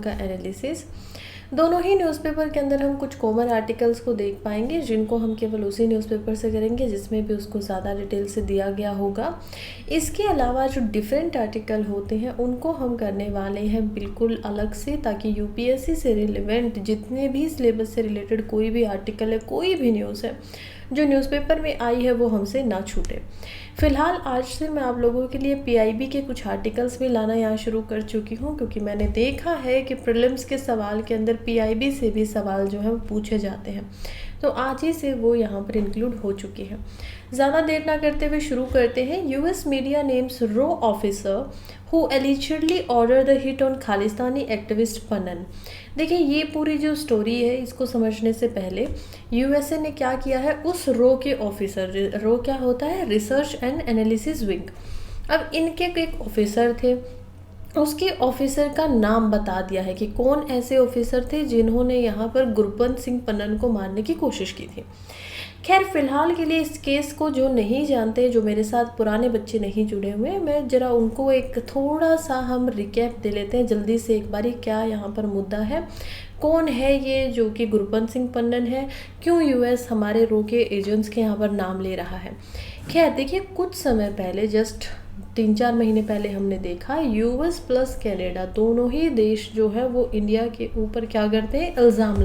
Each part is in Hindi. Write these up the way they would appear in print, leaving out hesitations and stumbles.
का एनालिसिस। दोनों ही न्यूज़पेपर के अंदर हम कुछ कॉमन आर्टिकल्स को देख पाएंगे जिनको हम केवल उसी न्यूज़पेपर से करेंगे जिसमें भी उसको ज़्यादा डिटेल से दिया गया होगा। इसके अलावा जो डिफरेंट आर्टिकल होते हैं उनको हम करने वाले हैं बिल्कुल अलग से, ताकि यूपीएससी से रिलेवेंट जितने भी सिलेबस से रिलेटेड कोई भी आर्टिकल है, कोई भी न्यूज़ है जो न्यूज़पेपर में आई है वो हमसे ना छूटे। फ़िलहाल आज से मैं आप लोगों के लिए पीआईबी के कुछ आर्टिकल्स भी लाना यहाँ शुरू कर चुकी हूँ, क्योंकि मैंने देखा है कि प्रीलिम्स के सवाल के अंदर पीआईबी से भी सवाल जो है वो पूछे जाते हैं, तो आज ही से वो यहाँ पर इंक्लूड हो चुके हैं। ज़्यादा देर ना करते हुए शुरू करते हैं। यूएस मीडिया नेम्स रो officer who allegedly ordered the hit on Khalistani activist Pannun. देखिए, ये पूरी जो स्टोरी है इसको समझने से पहले यूएसए ने क्या किया है, उस रो के ऑफिसर, रो क्या होता है, रिसर्च एंड एनालिसिस विंग। अब इनके एक ऑफिसर थे, उसके ऑफिसर का नाम बता दिया है कि कौन ऐसे ऑफिसर थे जिन्होंने यहाँ पर गुरबंत सिंह पन्नन को मारने की कोशिश की थी। खैर, फिलहाल के लिए इस केस को जो नहीं जानते, जो मेरे साथ पुराने बच्चे नहीं जुड़े हुए, मैं ज़रा उनको एक थोड़ा सा हम रिकैप दे लेते हैं जल्दी से एक बारी, क्या यहाँ पर मुद्दा है, कौन है ये जो कि गुरबंत सिंह पन्नन है, क्यों यूएस हमारे रो के एजेंट्स के यहाँ पर नाम ले रहा है। खैर देखिए, कुछ समय पहले, जस्ट 3-4 महीने पहले हमने देखा यूएस प्लस कनाडा दोनों ही देश जो है वो इंडिया के ऊपर क्या करते हैं, इल्ज़ाम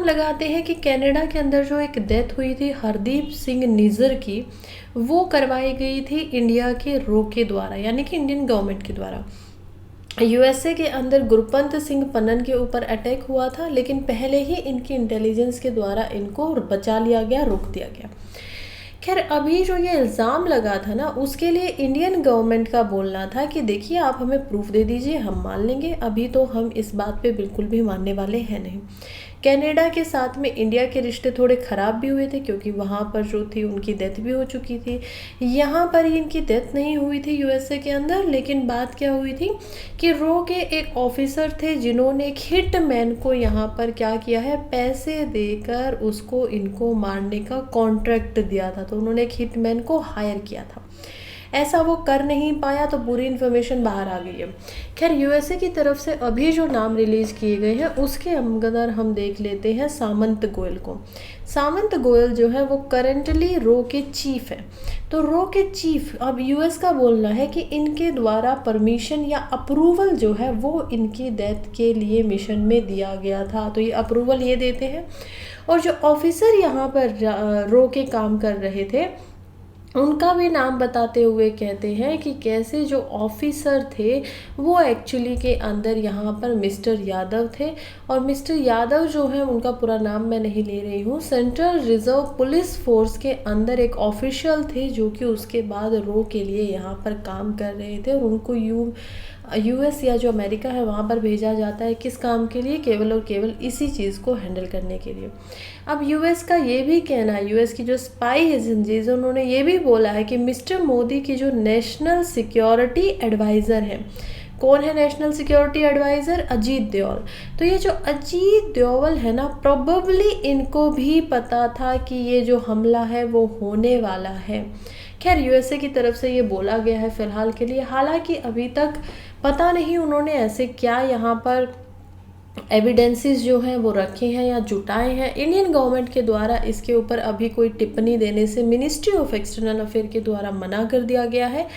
लगाते हैं कि कनाडा के अंदर जो एक डेथ हुई थी हरदीप सिंह निज्जर की, वो करवाई गई थी इंडिया के रो के द्वारा, यानी कि इंडियन गवर्नमेंट के द्वारा। यूएसए के अंदर गुरबंत सिंह पन्नन के ऊपर अटैक हुआ था, लेकिन पहले ही इनकी इंटेलिजेंस के द्वारा इनको बचा लिया गया, रोक दिया गया। खैर, अभी जो ये इल्ज़ाम लगा था ना, उसके लिए इंडियन गवर्नमेंट का बोलना था कि देखिए आप हमें प्रूफ दे दीजिए, हम मान लेंगे। अभी तो हम इस बात पे बिल्कुल भी मानने वाले हैं नहीं। कनाडा के साथ में इंडिया के रिश्ते थोड़े ख़राब भी हुए थे, क्योंकि वहाँ पर जो थी उनकी डेथ भी हो चुकी थी। यहाँ पर इनकी डेथ नहीं हुई थी यूएसए के अंदर, लेकिन बात क्या हुई थी कि रो के एक ऑफिसर थे जिन्होंने एक हिटमैन को यहाँ पर क्या किया है, पैसे देकर उसको इनको मारने का कॉन्ट्रैक्ट दिया था। तो उन्होंने एक हिटमैन को हायर किया था, ऐसा वो कर नहीं पाया, तो पूरी इन्फॉर्मेशन बाहर आ गई है। खैर, यूएसए की तरफ से अभी जो नाम रिलीज़ किए गए हैं उसके अंदर हम देख लेते हैं सामंत गोयल को। सामंत गोयल जो है वो करेंटली रो के चीफ है। तो रो के चीफ, अब यूएस का बोलना है कि इनके द्वारा परमिशन या अप्रूवल जो है वो इनकी डेथ के लिए मिशन में दिया गया था, तो ये अप्रूवल ये देते हैं। और जो ऑफिसर यहाँ पर रो के काम कर रहे थे उनका भी नाम बताते हुए कहते हैं कि कैसे जो ऑफिसर थे वो एक्चुअली के अंदर यहाँ पर मिस्टर यादव थे। और मिस्टर यादव जो है, उनका पूरा नाम मैं नहीं ले रही हूँ, सेंट्रल रिजर्व पुलिस फोर्स के अंदर एक ऑफिशियल थे जो कि उसके बाद रो के लिए यहाँ पर काम कर रहे थे। और उनको यूएस या जो अमेरिका है वहाँ पर भेजा जाता है, किस काम के लिए, केवल और केवल इसी चीज़ को हैंडल करने के लिए। अब यूएस का ये भी कहना है, यूएस की जो स्पाई एजेंसीज है उन्होंने ये भी बोला है कि मिस्टर मोदी की जो नेशनल सिक्योरिटी एडवाइज़र है, कौन है national security adviser, Ajit Doval. तो ये जो अजीत डोवाल है ना, प्रोबेबली इनको भी पता था कि ये जो हमला है वो होने वाला है। खैर, यूएसए की तरफ से ये बोला गया है फ़िलहाल के लिए, हालांकि अभी तक पता नहीं उन्होंने ऐसे क्या यहाँ पर एविडेंसेस जो हैं वो रखे हैं या जुटाए हैं। इंडियन गवर्नमेंट के द्वारा इसके ऊपर अभी कोई टिप्पणी देने से मिनिस्ट्री ऑफ एक्सटर्नल अफेयर के द्वारा मना कर दिया गया है।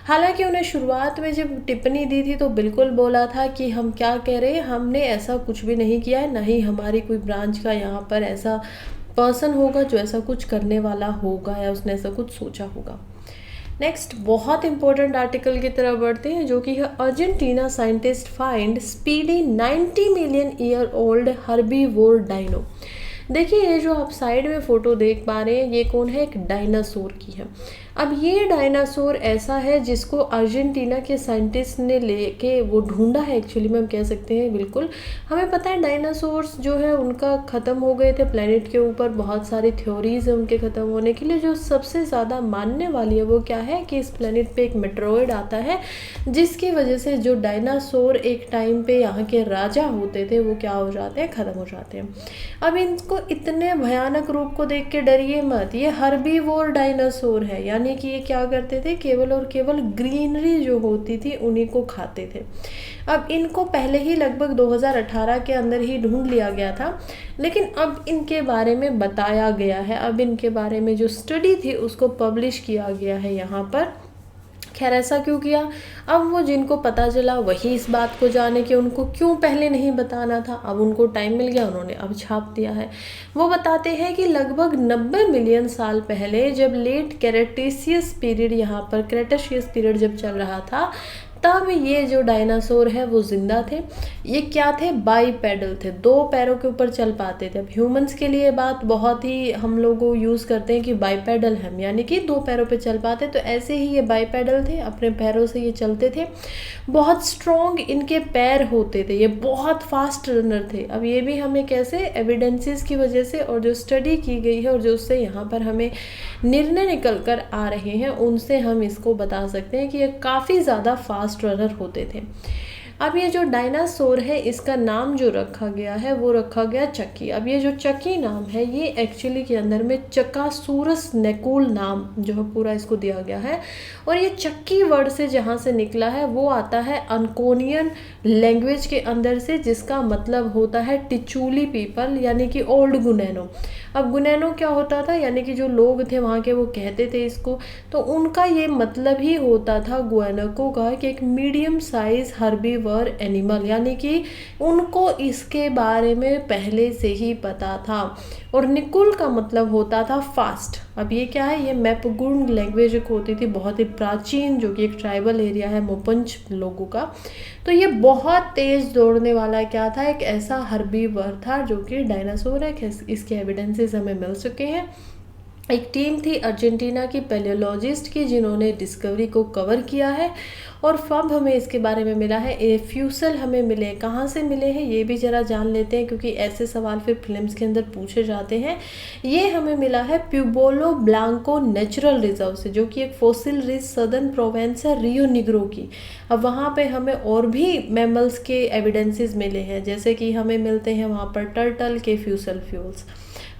हालांकि उन्हें शुरुआत में जब टिप्पणी दी थी तो बिल्कुल बोला था कि हम क्या कह रहे हैं, हमने ऐसा कुछ भी नहीं किया है, ना ही हमारी कोई ब्रांच का यहाँ पर ऐसा पर्सन होगा जो ऐसा कुछ करने वाला होगा या उसने ऐसा कुछ सोचा होगा। नेक्स्ट बहुत इंपॉर्टेंट आर्टिकल की तरफ बढ़ते हैं, जो कि है Argentina scientist find speedy 90 million year old herbivore dino. देखिए, ये जो आप साइड में फ़ोटो देख पा रहे हैं ये कौन है, एक डायनासोर की है। अब ये डायनासोर ऐसा है जिसको अर्जेंटीना के साइंटिस्ट ने लेके वो ढूंढा है, एक्चुअली में हम कह सकते हैं। बिल्कुल हमें पता है डायनासोर्स जो है उनका ख़त्म हो गए थे प्लेनेट के ऊपर, बहुत सारी थ्योरीज है उनके ख़त्म होने के लिए। जो सबसे ज़्यादा मानने वाली है वो क्या है कि इस प्लेनेट पे एक मेट्रॉइड आता है जिसकी वजह से जो डायनासोर एक टाइम पे यहाँ के राजा होते थे वो क्या हो जाते हैं, ख़त्म हो जाते हैं। अब इनको इतने भयानक रूप को देख के डरिए मत, ये हर्बीवोर डायनासोर है, यानी यानी कि ये क्या करते थे, केवल और केवल ग्रीनरी जो होती थी उन्हीं को खाते थे। अब इनको पहले ही लगभग 2018 के अंदर ही ढूंढ लिया गया था, लेकिन अब इनके बारे में बताया गया है, अब इनके बारे में जो स्टडी थी उसको पब्लिश किया गया है यहाँ पर। खैर ऐसा क्यों किया, अब वो जिनको पता चला वही इस बात को जाने कि उनको क्यों पहले नहीं बताना था। अब उनको टाइम मिल गया, उन्होंने अब छाप दिया है। वो बताते हैं कि लगभग 90 मिलियन साल पहले जब लेट क्रेटेशियस पीरियड, यहाँ पर क्रेटेशियस पीरियड जब चल रहा था, तब ये जो डायनासोर है वो जिंदा थे। ये क्या थे, बाईपेडल थे, 2 पैरों के ऊपर चल पाते थे। अब ह्यूमंस के लिए बात बहुत ही हम लोग यूज़ करते हैं कि बाईपेडल हम, यानी कि 2 पैरों पे चल पाते, तो ऐसे ही ये बाईपेडल थे, अपने पैरों से ये चलते थे। बहुत स्ट्रॉन्ग इनके पैर होते थे, ये बहुत फास्ट रनर थे। अब ये भी हमें कैसे, एविडेंसेस की वजह से और जो स्टडी की गई है और जो उससे यहाँ पर हमें निर्णय निकल कर आ रहे हैं उनसे हम इसको बता सकते हैं कि ये काफ़ी ज़्यादा फास्ट रनर होते थे। अब ये जो डायनासोर है इसका नाम जो रखा गया है वो रखा गया चक्की। अब ये जो चक्की नाम है ये एक्चुअली के अंदर में चकासूरस नेकुल नाम जो है पूरा इसको दिया गया है, और ये चक्की वर्ड से जहाँ से निकला है वो आता है अनकोनियन लैंग्वेज के अंदर से, जिसका मतलब होता है टिचूली पीपल, यानी कि ओल्ड गुनैनो। अब गुनैनो क्या होता था, यानी कि जो लोग थे वहाँ के वो कहते थे इसको, तो उनका ये मतलब ही होता था गुएनको का कि एक मीडियम साइज हर्बीवर एनिमल, यानी कि उनको इसके बारे में पहले से ही पता था। और निकुल का मतलब होता था फास्ट। अब ये क्या है, ये मैपुगुंग लैंग्वेज एक होती थी बहुत ही प्राचीन, जो कि एक ट्राइबल एरिया है मोपंच लोगों का। तो ये बहुत तेज दौड़ने वाला क्या था, एक ऐसा हर्बीवर था जो कि डायनासोर है। इसके एविडेंसेस हमें मिल चुके हैं। एक टीम थी अर्जेंटीना की पैलियोलॉजिस्ट की जिन्होंने डिस्कवरी को कवर किया है, और अब हमें इसके बारे में मिला है। ये फ्यूसल हमें मिले, कहाँ से मिले हैं ये भी ज़रा जान लेते हैं, क्योंकि ऐसे सवाल फिर फिल्म्स के अंदर पूछे जाते हैं। ये हमें मिला है प्यूबोलो ब्लांको नेचुरल रिजर्व से, जो कि एक फोसिल रिच सदर्न प्रोवेंस है रियो निग्रो की। अब वहाँ पे हमें और भी मैमल्स के एविडेंसेस मिले हैं, जैसे कि हमें मिलते हैं वहाँ पर टर्टल के फ्यूसल फ्यूल्स,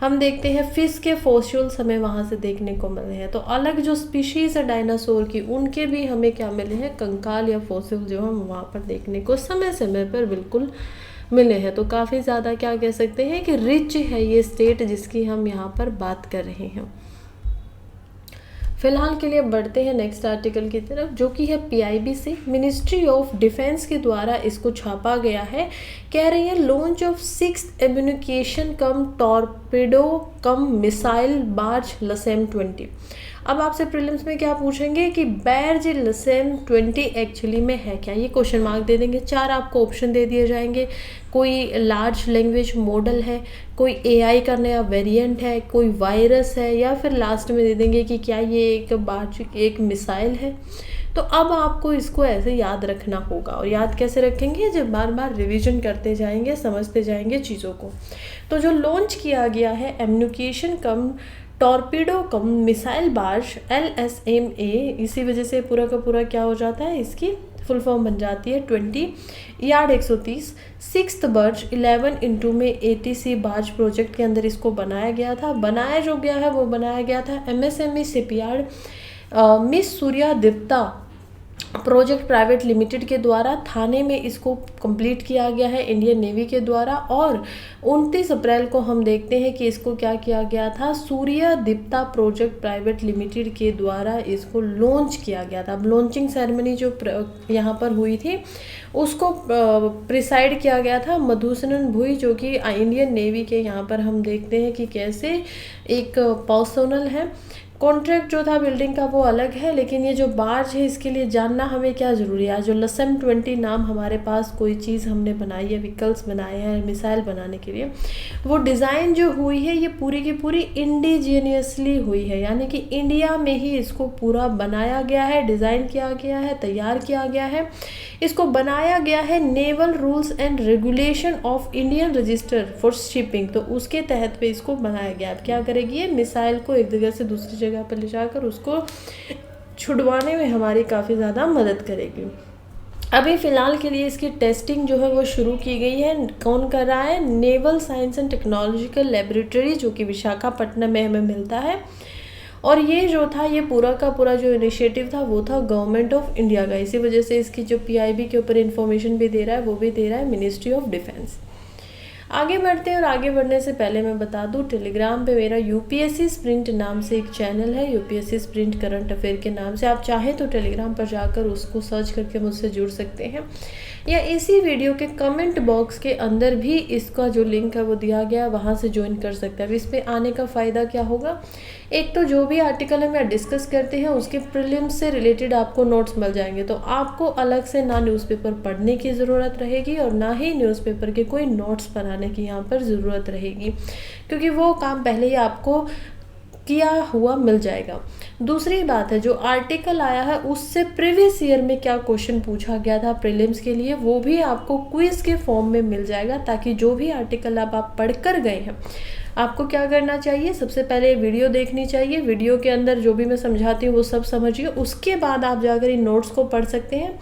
हम देखते हैं फिश के फॉसिल्स हमें वहाँ से देखने को मिले हैं। तो अलग जो स्पीशीज़ है डायनासोर की उनके भी हमें क्या मिले हैं, कंकाल या फॉसिल जो हम वहाँ पर देखने को समय समय पर बिल्कुल मिले हैं। तो काफ़ी ज़्यादा क्या कह सकते हैं कि रिच है ये स्टेट जिसकी हम यहाँ पर बात कर रहे हैं। फिलहाल के लिए बढ़ते हैं नेक्स्ट आर्टिकल की तरफ, जो कि है पीआईबी से, मिनिस्ट्री ऑफ डिफेंस के द्वारा इसको छापा गया है। कह रही है launch of 6th ammunition cum torpedo cum missile barge LSAM 20। अब आपसे प्रीलिम्स में क्या पूछेंगे कि बैर्ज लसेम 20 एक्चुअली में है क्या, ये क्वेश्चन मार्क दे देंगे। 4 आपको ऑप्शन दे दिए जाएंगे, कोई लार्ज लैंग्वेज मॉडल है, कोई एआई का नया वेरिएंट है, कोई वायरस है, या फिर लास्ट में दे देंगे कि क्या ये एक मिसाइल है। तो अब आपको इसको ऐसे याद रखना होगा, और याद कैसे रखेंगे, जब बार बार रिवीजन करते जाएंगे, समझते जाएंगे चीज़ों को। तो जो लॉन्च किया गया है एम्युनिकेशन कम टॉर्पीडो कम मिसाइल बार्ज LSMA, इसी वजह से पूरा का पूरा क्या हो जाता है, इसकी फुल फॉर्म बन जाती है 20 यार्ड 130 6th बर्ज 11 इंटू में ATC बार्ज प्रोजेक्ट के अंदर इसको बनाया गया था। बनाया जो गया है वो बनाया गया था MSME shipyard miss Surya Dipta project private limited के द्वारा। थाने में इसको कंप्लीट किया गया है इंडियन नेवी के द्वारा, और 29 अप्रैल को हम देखते हैं कि इसको क्या किया गया था, Surya Dipta project private limited के द्वारा इसको लॉन्च किया गया था। अब लॉन्चिंग सेरेमनी जो यहाँ पर हुई थी उसको प्रिसाइड किया गया था मधुसूदन भुई, जो कि इंडियन नेवी के यहाँ पर हम देखते हैं कि कैसे एक पर्सनल है। कॉन्ट्रैक्ट जो था बिल्डिंग का वो अलग है, लेकिन ये जो बार्ज है इसके लिए जानना हमें क्या ज़रूरी है। जो लसेम 20 नाम हमारे पास कोई चीज़ हमने बनाई है, व्हीकल्स बनाए हैं मिसाइल बनाने के लिए, वो डिज़ाइन जो हुई है ये पूरी की पूरी इंडिजीनियसली हुई है, यानी कि इंडिया में ही इसको पूरा बनाया गया है, डिज़ाइन किया गया है, तैयार किया गया है। इसको बनाया गया है naval rules and regulation of Indian register for shipping, तो उसके तहत पे इसको बनाया गया। अब क्या करेगी ये, मिसाइल को एक जगह से दूसरी जगह पर ले जाकर उसको छुड़वाने में हमारी काफ़ी ज़्यादा मदद करेगी। अभी फ़िलहाल के लिए इसकी टेस्टिंग जो है वो शुरू की गई है। कौन कर रहा है, naval science and technological laboratory, जो कि विशाखापट्टनम में हमें मिलता है। और ये जो था, ये पूरा का पूरा जो इनिशिएटिव था वो था गवर्नमेंट ऑफ इंडिया का। इसी वजह से इसकी जो पीआईबी के ऊपर इन्फॉर्मेशन भी दे रहा है वो भी दे रहा है मिनिस्ट्री ऑफ डिफेंस। आगे बढ़ते हैं, और आगे बढ़ने से पहले मैं बता दूं, टेलीग्राम पे मेरा यूपीएससी स्प्रिंट नाम से एक चैनल है, यूपीएससी स्प्रिंट करंट अफेयर के नाम से। आप चाहें तो टेलीग्राम पर जाकर उसको सर्च करके मुझसे जुड़ सकते हैं, या इसी वीडियो के कमेंट बॉक्स के अंदर भी इसका जो लिंक है वो दिया गया है, वहाँ से ज्वाइन कर सकते हैं। अब इस पर आने का फ़ायदा क्या होगा, एक तो जो भी आर्टिकल हम यहाँ डिस्कस करते हैं उसके प्रीलिम्स से रिलेटेड आपको नोट्स मिल जाएंगे, तो आपको अलग से ना न्यूज़पेपर पढ़ने की ज़रूरत रहेगी और ना ही न्यूज़पेपर के कोई नोट्स बनाने की यहाँ पर ज़रूरत रहेगी, क्योंकि वो काम पहले ही आपको किया हुआ मिल जाएगा। दूसरी बात है, जो आर्टिकल आया है उससे प्रीवियस ईयर में क्या क्वेश्चन पूछा गया था प्रीलिम्स के लिए, वो भी आपको क्विज के फॉर्म में मिल जाएगा, ताकि जो भी आर्टिकल आप पढ़ कर गए हैं, आपको क्या करना चाहिए, सबसे पहले वीडियो देखनी चाहिए। वीडियो के अंदर जो भी मैं समझाती हूँ वो सब समझिए, उसके बाद आप जाकर इन नोट्स को पढ़ सकते हैं,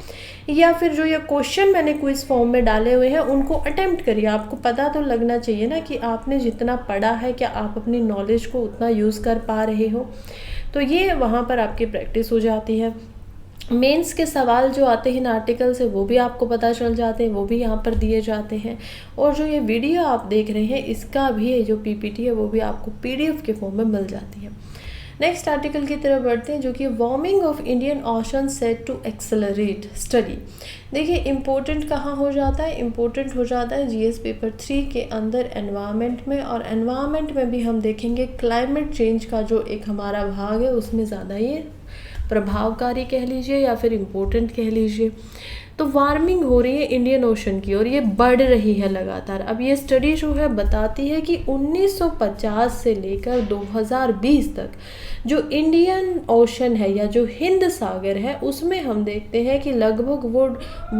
या फिर जो ये क्वेश्चन मैंने क्विज फॉर्म में डाले हुए हैं उनको अटेम्प्ट करिए। आपको पता तो लगना चाहिए ना कि आपने जितना पढ़ा है क्या आप अपनी नॉलेज को उतना यूज़ कर पा रहे हो, तो ये वहाँ पर आपकी प्रैक्टिस हो जाती है। मेंस के सवाल जो आते हैं इन आर्टिकल से वो भी आपको पता चल जाते हैं, वो भी यहाँ पर दिए जाते हैं। और जो ये वीडियो आप देख रहे हैं इसका भी जो पीपीटी है वो भी आपको पीडीएफ के फॉर्म में मिल जाती है। नेक्स्ट आर्टिकल की तरफ बढ़ते हैं, जो कि warming of Indian ocean set to accelerate study. देखिए इम्पोर्टेंट कहाँ हो जाता है, इम्पोर्टेंट हो जाता है जीएस पेपर 3 के अंदर एनवायरनमेंट में, और एनवायरनमेंट में भी हम देखेंगे क्लाइमेट चेंज का जो एक हमारा भाग है उसमें ज़्यादा ये प्रभावकारी कह लीजिए या फिर इम्पोर्टेंट कह लीजिए। तो वार्मिंग हो रही है इंडियन ओशन की और ये बढ़ रही है लगातार। अब ये स्टडी जो है बताती है कि 1950 से लेकर 2020 तक जो इंडियन ओशन है या जो हिंद सागर है उसमें हम देखते हैं कि लगभग वो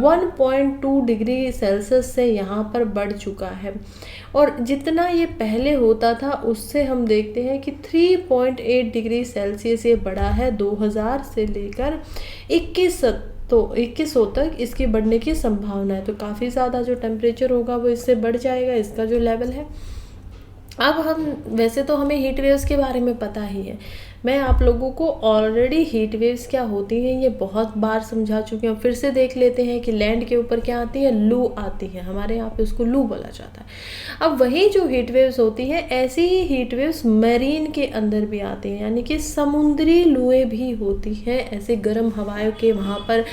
1.2 डिग्री सेल्सियस से यहाँ पर बढ़ चुका है, और जितना ये पहले होता था उससे हम देखते हैं कि 3.8 डिग्री सेल्सियस ये बढ़ा है 2000 से लेकर 2100 तक इसकी बढ़ने की संभावना है। तो काफ़ी ज़्यादा जो टेम्परेचर होगा वो इससे बढ़ जाएगा, इसका जो लेवल है। अब हम वैसे तो हमें हीट वेव्स के बारे में पता ही है, मैं आप लोगों को ऑलरेडी हीट वेव्स क्या होती हैं ये बहुत बार समझा चुकी हूँ। फिर से देख लेते हैं कि लैंड के ऊपर क्या आती है, लू आती है, हमारे यहाँ पे उसको लू बोला जाता है। अब वही जो हीट वेव्स होती हैं ऐसी ही हीट वेव्स मरीन के अंदर भी आती हैं, यानी कि समुद्री लुएँ भी होती हैं, ऐसे गर्म हवाओं के वहाँ पर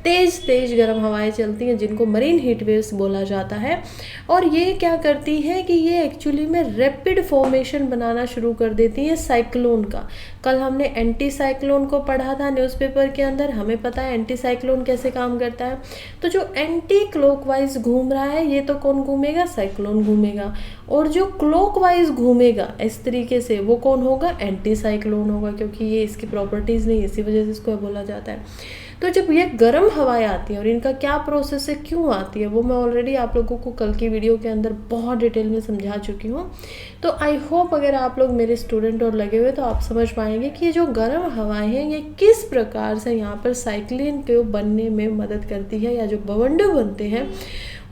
तेज़ गर्म हवाएं चलती हैं जिनको मरीन हीट वेव्स बोला जाता है। और ये क्या करती हैं कि ये एक्चुअली में रैपिड फॉर्मेशन बनाना शुरू कर देती हैं साइक्लोन का। कल हमने एंटी साइक्लोन को पढ़ा था न्यूज़पेपर के अंदर, हमें पता है एंटी साइक्लोन कैसे काम करता है। तो जो एंटी क्लॉकवाइज घूम रहा है ये तो कौन घूमेगा, साइक्लोन घूमेगा, और जो क्लॉकवाइज घूमेगा इस तरीके से वो कौन होगा, एंटी साइक्लोन होगा, क्योंकि ये इसकी प्रॉपर्टीज़ नहीं, इसी वजह से इसको बोला जाता है। तो जब ये गर्म हवाएं आती हैं और इनका क्या प्रोसेस है, क्यों आती है, वो मैं ऑलरेडी आप लोगों को कल की वीडियो के अंदर बहुत डिटेल में समझा चुकी हूँ। तो आई होप अगर आप लोग मेरे स्टूडेंट और लगे हुए तो आप समझ पाएंगे कि ये जो गर्म हवाएं हैं ये किस प्रकार से यहाँ पर साइक्लिन के बनने में मदद करती है, या जो बवंडर बनते हैं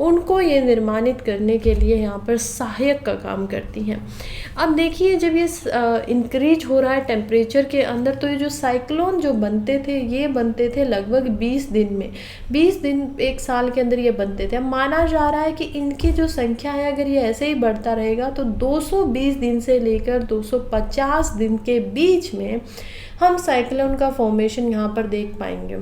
उनको ये निर्माणित करने के लिए यहाँ पर सहायक का काम करती हैं। अब देखिए जब ये इंक्रीज हो रहा है टेम्परेचर के अंदर, तो ये जो साइक्लोन जो बनते थे ये बनते थे लगभग 20 दिन में, 20 दिन एक साल के अंदर ये बनते थे। अब माना जा रहा है कि इनकी जो संख्या है अगर ये ऐसे ही बढ़ता रहेगा तो 220 दिन से लेकर 250 दिन के बीच में हम साइक्लोन का फॉर्मेशन यहाँ पर देख पाएंगे,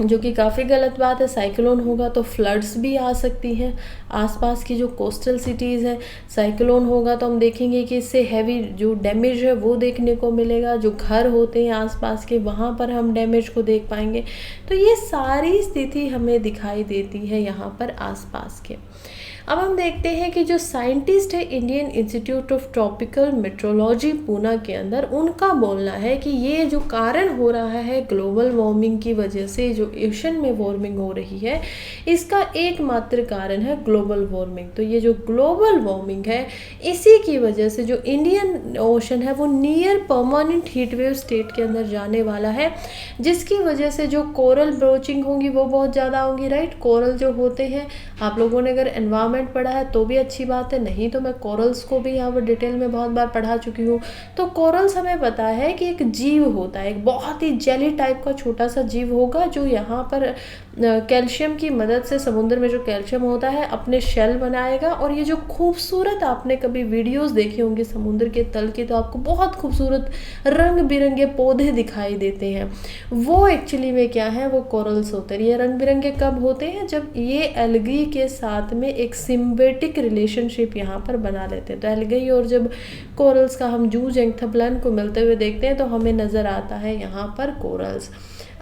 जो कि काफ़ी गलत बात है। साइक्लोन होगा तो फ्लड्स भी आ सकती हैं आसपास की जो कोस्टल सिटीज़ हैं। साइक्लोन होगा तो हम देखेंगे कि इससे हैवी जो डैमेज है वो देखने को मिलेगा, जो घर होते हैं आसपास के वहाँ पर हम डैमेज को देख पाएंगे। तो ये सारी स्थिति हमें दिखाई देती है यहाँ पर आसपास के। अब हम देखते हैं कि जो साइंटिस्ट है Indian institute of tropical metrology Poona के अंदर, उनका बोलना है कि ये जो कारण हो रहा है ग्लोबल वार्मिंग की वजह से जो जो ओशन में वार्मिंग हो रही है, इसका एकमात्र कारण है ग्लोबल वार्मिंग। तो ये जो ग्लोबल वार्मिंग है, इसी की वजह से जो इंडियन ओशन है वो near permanent heat wave state के अंदर जाने वाला है, जिसकी वजह से जो कोरल ब्रोचिंग होंगी वो बहुत ज़्यादा होंगी, राइट। कोरल जो होते हैं, आप लोगों ने अगर एनवायरनमेंट पढ़ा है तो भी अच्छी बात है, नहीं तो मैं कोरल्स को भी यहाँ पर डिटेल में बहुत बार पढ़ा चुकी हूँ। तो कोरल्स हमें पता है कि एक जीव होता है, एक बहुत ही जेली टाइप का छोटा सा जीव होगा, जो यहाँ पर कैल्शियम की मदद से, समुद्र में जो कैल्शियम होता है, अपने शेल बनाएगा। और ये जो खूबसूरत, आपने कभी वीडियोस देखी होंगी समुद्र के तल की, तो आपको बहुत खूबसूरत रंग बिरंगे पौधे दिखाई देते हैं, वो एक्चुअली में क्या है, वो कोरल्स होते हैं। ये रंग बिरंगे कब होते हैं, जब ये एल्गी के साथ में एक सिम्बियोटिक रिलेशनशिप यहाँ पर बना लेते हैं। तो एल्गी और जब कोरल्स का हम जूज एंथ्रोप्लन को मिलते हुए देखते हैं तो हमें नज़र आता है यहाँ पर कोरल्स।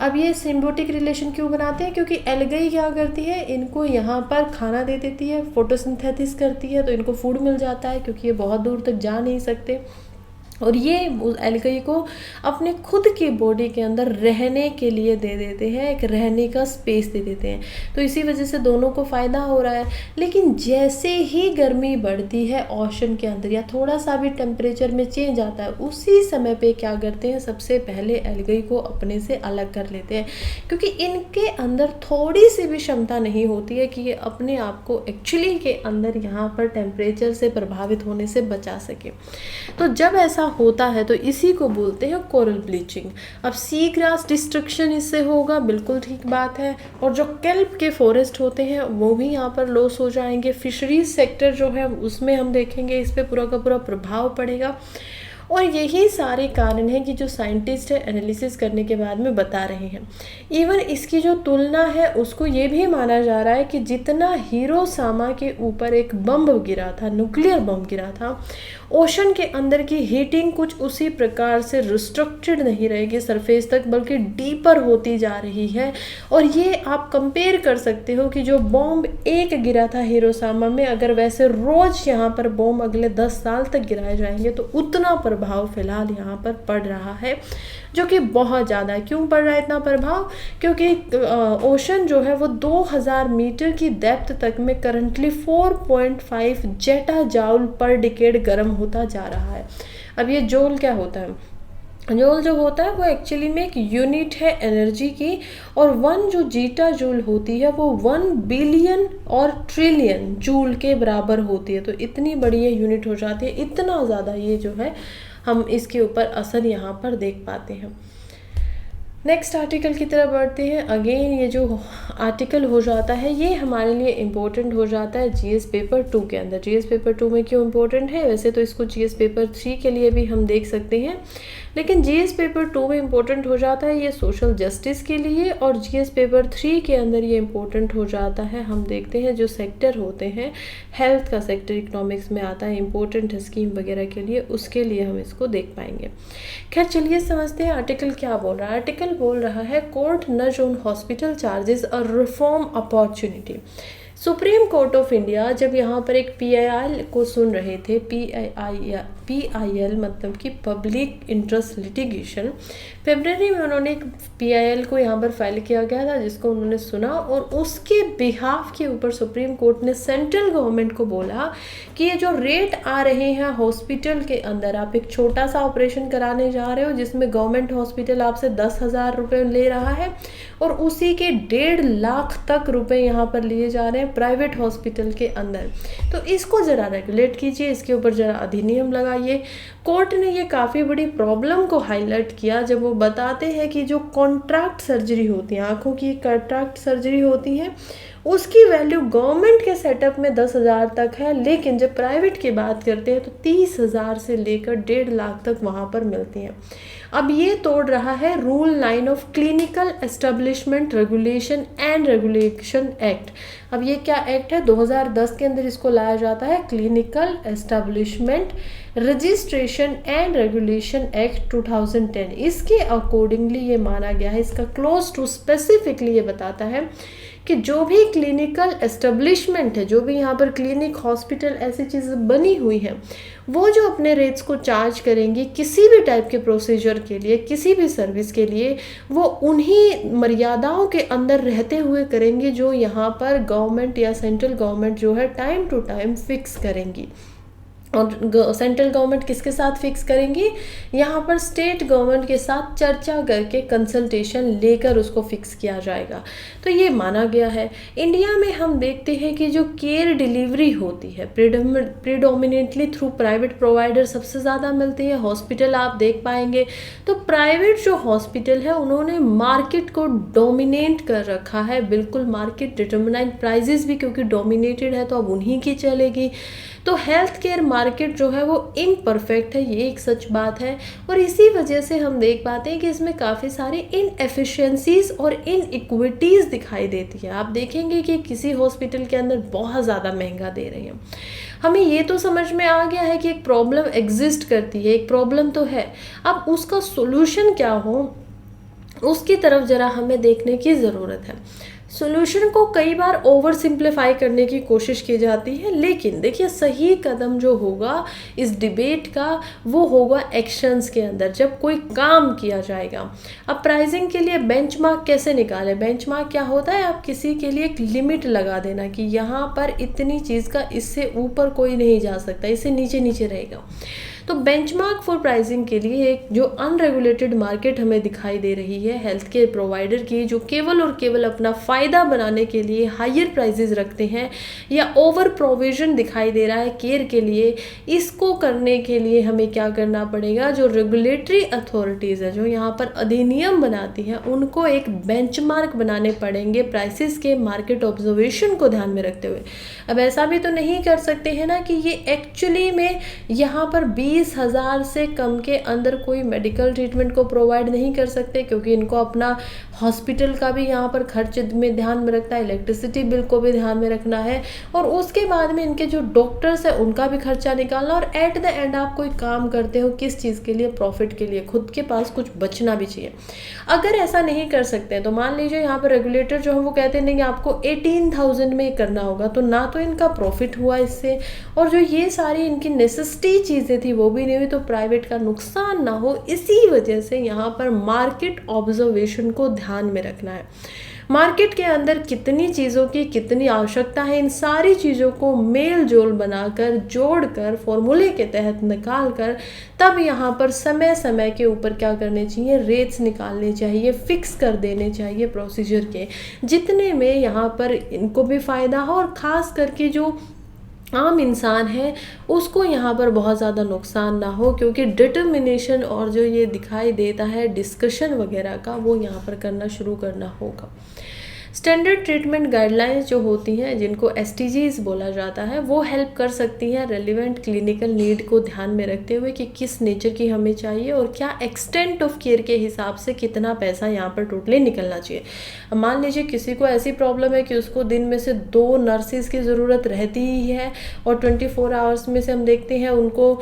अब ये सिम्बियोटिक रिलेशन क्यों बनाते हैं, क्योंकि एल्गी क्या करती है, इनको यहाँ पर खाना दे देती है, फोटोसिंथेसिस करती है, तो इनको फूड मिल जाता है, क्योंकि ये बहुत दूर तक जा नहीं सकते। और ये एल्गी को अपने खुद की बॉडी के अंदर रहने के लिए दे देते हैं, एक रहने का स्पेस दे देते हैं। तो इसी वजह से दोनों को फ़ायदा हो रहा है। लेकिन जैसे ही गर्मी बढ़ती है ओशन के अंदर, या थोड़ा सा भी टेम्परेचर में चेंज आता है, उसी समय पे क्या करते हैं, सबसे पहले एल्गी को अपने से अलग कर लेते हैं, क्योंकि इनके अंदर थोड़ी सी भी क्षमता नहीं होती है कि ये अपने आप को एक्चुअली के अंदर यहाँ पर टेम्परेचर से प्रभावित होने से बचा सके। तो जब ऐसा होता है तो इसी को बोलते हैं कोरल ब्लीचिंग। अब सी ग्रास डिस्ट्रक्शन इससे होगा, बिल्कुल ठीक बात है। और जो केल्प के फॉरेस्ट होते हैं वो भी यहाँ पर लॉस हो जाएंगे। फिशरीज सेक्टर जो है उसमें हम देखेंगे इस पर पूरा का पूरा प्रभाव पड़ेगा। और यही सारे कारण हैं कि जो साइंटिस्ट है एनालिसिस करने के बाद में बता रहे हैं। इवन इसकी जो तुलना है उसको ये भी माना जा रहा है कि जितना हिरोशिमा के ऊपर एक बम गिरा था, न्यूक्लियर बम गिरा था, ओशन के अंदर की हीटिंग कुछ उसी प्रकार से रिस्ट्रिक्टेड नहीं रहेगी सरफेस तक, बल्कि डीपर होती जा रही है। और ये आप कंपेयर कर सकते हो कि जो बॉम्ब एक गिरा था हिरोशिमा में, अगर वैसे रोज यहाँ पर बॉम्ब अगले 10 साल तक गिराए जाएंगे तो उतना प्रभाव फिलहाल यहाँ पर पड़ रहा है, जो कि बहुत ज़्यादा है। क्यों पड़ रहा है इतना प्रभाव, क्योंकि ओशन जो है वो 2000 मीटर की डेप्थ तक में करंटली 4.5 जेटा जाउल पर डिकेड गर्म होता जा रहा है। अब ये जूल क्या होता है, जूल जो होता है वो एक्चुअली में एक यूनिट है एनर्जी की, और 1 जो जीटा जूल होती है वो 1 बिलियन और ट्रिलियन जूल के बराबर होती है। तो इतनी बड़ी ये यूनिट हो जाती है, इतना ज़्यादा ये जो है हम इसके ऊपर असर यहाँ पर देख पाते हैं। नेक्स्ट आर्टिकल की तरफ बढ़ते हैं। अगेन ये जो आर्टिकल हो जाता है ये हमारे लिए इम्पोर्टेंट हो जाता है जीएस पेपर 2 के अंदर। जीएस पेपर 2 में क्यों इम्पोर्टेंट है, वैसे तो इसको जीएस पेपर 3 के लिए भी हम देख सकते हैं, लेकिन जीएस पेपर 2 में इम्पोर्टेंट हो जाता है ये सोशल जस्टिस के लिए, और जीएस पेपर 3 के अंदर ये इम्पोर्टेंट हो जाता है, हम देखते हैं जो सेक्टर होते हैं, हेल्थ का सेक्टर इकोनॉमिक्स में आता है, इम्पोर्टेंट है स्कीम वगैरह के लिए, उसके लिए हम इसको देख पाएंगे। खैर चलिए समझते हैं आर्टिकल क्या बोल रहा है। आर्टिकल बोल रहा है कोर्ट नज on hospital charges a reform opportunity. Supreme court of India जब यहाँ पर एक पीआईएल को सुन रहे थे, पीआईएल मतलब कि पब्लिक इंटरेस्ट लिटिगेशन, फरवरी में उन्होंने एक पीआईएल को यहाँ पर फाइल किया गया था जिसको उन्होंने सुना, और उसके बिहाफ के ऊपर सुप्रीम कोर्ट ने सेंट्रल गवर्नमेंट को बोला कि ये जो रेट आ रहे हैं हॉस्पिटल के अंदर, आप एक छोटा सा ऑपरेशन कराने जा रहे हो जिसमें गवर्नमेंट हॉस्पिटल आपसे 10,000 रुपये ले रहा है, और उसी के 1.5 लाख तक रुपए यहाँ पर लिए जा रहे हैं प्राइवेट हॉस्पिटल के अंदर, तो इसको ज़रा रेगुलेट कीजिए, इसके ऊपर ज़रा अधिनियम लगाइए। कोर्ट ने ये काफ़ी बड़ी प्रॉब्लम को हाईलाइट किया जब वो बताते हैं कि जो कॉन्ट्रैक्ट सर्जरी होती है, आँखों की कॉन्ट्रैक्ट सर्जरी होती है, उसकी वैल्यू गवर्नमेंट के सेटअप में 10,000 तक है, लेकिन जब प्राइवेट की बात करते हैं तो 30,000 से लेकर 1.5 लाख तक वहाँ पर मिलती हैं। अब ये तोड़ रहा है rule 9 of clinical establishment regulation and regulation act. अब ये क्या एक्ट है, 2010 के अंदर इसको लाया जाता है, clinical establishment registration and regulation act 2010। इसके अकॉर्डिंगली ये माना गया है, इसका क्लोज टू स्पेसिफिकली ये बताता है कि जो भी क्लिनिकल एस्टेब्लिशमेंट है, जो भी यहाँ पर क्लिनिक, हॉस्पिटल, ऐसी चीज़ें बनी हुई हैं, वो जो अपने रेट्स को चार्ज करेंगी किसी भी टाइप के प्रोसीजर के लिए, किसी भी सर्विस के लिए, वो उन्हीं मर्यादाओं के अंदर रहते हुए करेंगी जो यहाँ पर गवर्नमेंट या सेंट्रल गवर्नमेंट जो है टाइम टू टाइम फिक्स करेंगी। और सेंट्रल गवर्नमेंट किसके साथ फिक्स करेंगी? यहाँ पर स्टेट गवर्नमेंट के साथ चर्चा करके कंसल्टेशन लेकर उसको फिक्स किया जाएगा। तो ये माना गया है। इंडिया में हम देखते हैं कि जो केयर डिलीवरी होती है प्रीडोमिनेटली थ्रू प्राइवेट प्रोवाइडर सबसे ज़्यादा मिलती है। हॉस्पिटल आप देख पाएंगे तो प्राइवेट जो हॉस्पिटल है उन्होंने मार्केट को डोमिनेट कर रखा है, बिल्कुल मार्केट डिटर्मिनाइड प्राइजेस भी क्योंकि डोमिनेटेड है तो अब उन्हीं की चलेगी। तो हेल्थ केयर मार्केट जो है वो इम्परफेक्ट है, ये एक सच बात है। और इसी वजह से हम देख पाते हैं कि इसमें काफ़ी सारी इनएफिशिएंसीज और इनइक्विटीज़ दिखाई देती है। आप देखेंगे कि किसी हॉस्पिटल के अंदर बहुत ज़्यादा महंगा दे रहे हैं। हमें ये तो समझ में आ गया है कि एक प्रॉब्लम एग्जिस्ट करती है, एक प्रॉब्लम तो है, अब उसका सोल्यूशन क्या हो उसकी तरफ ज़रा हमें देखने की ज़रूरत है। सॉल्यूशन को कई बार ओवर सिंप्लीफाई करने की कोशिश की जाती है, लेकिन देखिए सही कदम जो होगा इस डिबेट का वो होगा एक्शंस के अंदर, जब कोई काम किया जाएगा। अब प्राइसिंग के लिए बेंचमार्क कैसे निकालें? बेंचमार्क क्या होता है? आप किसी के लिए एक लिमिट लगा देना कि यहाँ पर इतनी चीज़ का इससे ऊपर कोई नहीं जा सकता, इससे नीचे नीचे रहेगा। तो बेंचमार्क फॉर प्राइसिंग के लिए एक जो अनरेगुलेटेड मार्केट हमें दिखाई दे रही है हेल्थ केयर प्रोवाइडर की, जो केवल और केवल अपना फ़ायदा बनाने के लिए हायर प्राइसेस रखते हैं या ओवर प्रोविजन दिखाई दे रहा है केयर के लिए, इसको करने के लिए हमें क्या करना पड़ेगा? जो रेगुलेटरी अथॉरिटीज़ है, जो यहाँ पर अधिनियम बनाती हैं, उनको एक बेंचमार्क बनाने पड़ेंगे प्राइसेस के मार्केट ऑब्जर्वेशन को ध्यान में रखते हुए। अब ऐसा भी तो नहीं कर सकते हैं ना कि ये एक्चुअली में यहाँ पर 20,000 से कम के अंदर कोई मेडिकल ट्रीटमेंट को प्रोवाइड नहीं कर सकते, क्योंकि इनको अपना हॉस्पिटल का भी यहाँ पर खर्च में ध्यान में रखना है, इलेक्ट्रिसिटी बिल को भी ध्यान में रखना है, और उसके बाद में इनके जो डॉक्टर्स हैं उनका भी खर्चा निकालना, और एट द एंड आप कोई काम करते हो किस चीज़ के लिए? प्रॉफिट के लिए। खुद के पास कुछ बचना भी चाहिए। अगर ऐसा नहीं कर सकते हैं तो मान लीजिए यहाँ पर रेगुलेटर जो है वो कहते हैं नहीं आपको 18,000 में ही करना होगा, तो ना तो इनका प्रॉफिट हुआ इससे, और जो ये सारी इनकी नेसेसिटी चीज़ें थी वो भी नहीं हुई, तो प्राइवेट का नुकसान ना हो, इसी वजह से यहाँ पर मार्केट ऑब्जर्वेशन को ध्यान में रखना है। मार्केट के अंदर कितनी चीज़ों की कितनी आवश्यकता है, इन सारी चीज़ों को मेल जोल बनाकर, जोड़कर, फॉर्मूले के तहत निकाल कर, तब यहाँ पर समय समय के ऊपर क्या करने चाहिए? रेट्स निकालने चाहिए, फिक्स कर देने चाहिए प्रोसीजर के, जितने में यहाँ पर इनको भी फ़ायदा हो और ख़ास करके जो आम इंसान है उसको यहाँ पर बहुत ज़्यादा नुकसान ना हो, क्योंकि डिटर्मिनेशन और जो ये दिखाई देता है डिस्कशन वगैरह का, वो यहाँ पर करना शुरू करना होगा। स्टैंडर्ड ट्रीटमेंट गाइडलाइंस जो होती हैं, जिनको STGs बोला जाता है, वो हेल्प कर सकती हैं रेलिवेंट क्लिनिकल नीड को ध्यान में रखते हुए कि किस नेचर की हमें चाहिए और क्या एक्सटेंट ऑफ केयर के हिसाब से कितना पैसा यहाँ पर टोटली निकलना चाहिए। मान लीजिए किसी को ऐसी प्रॉब्लम है कि उसको दिन में से 2 नर्सेज की ज़रूरत रहती ही है, और 24 आवर्स में से हम देखते हैं उनको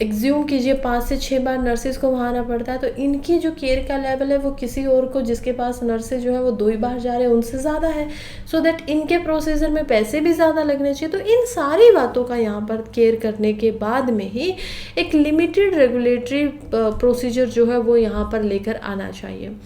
एग्ज्यूम कीजिए 5 से 6 बार नर्सेज को वहाँ आना पड़ता है, तो इनकी जो केयर का लेवल है वो किसी और को जिसके पास नर्सेज जो है वो 2 ही बार जा रहे हैं उनसे ज़्यादा है, सो दैट इनके प्रोसीजर में पैसे भी ज़्यादा लगने चाहिए। तो इन सारी बातों का यहाँ पर केयर करने के बाद में ही एक लिमिटेड रेगुलेटरी प्रोसीजर जो है वो यहाँ पर लेकर आना चाहिए।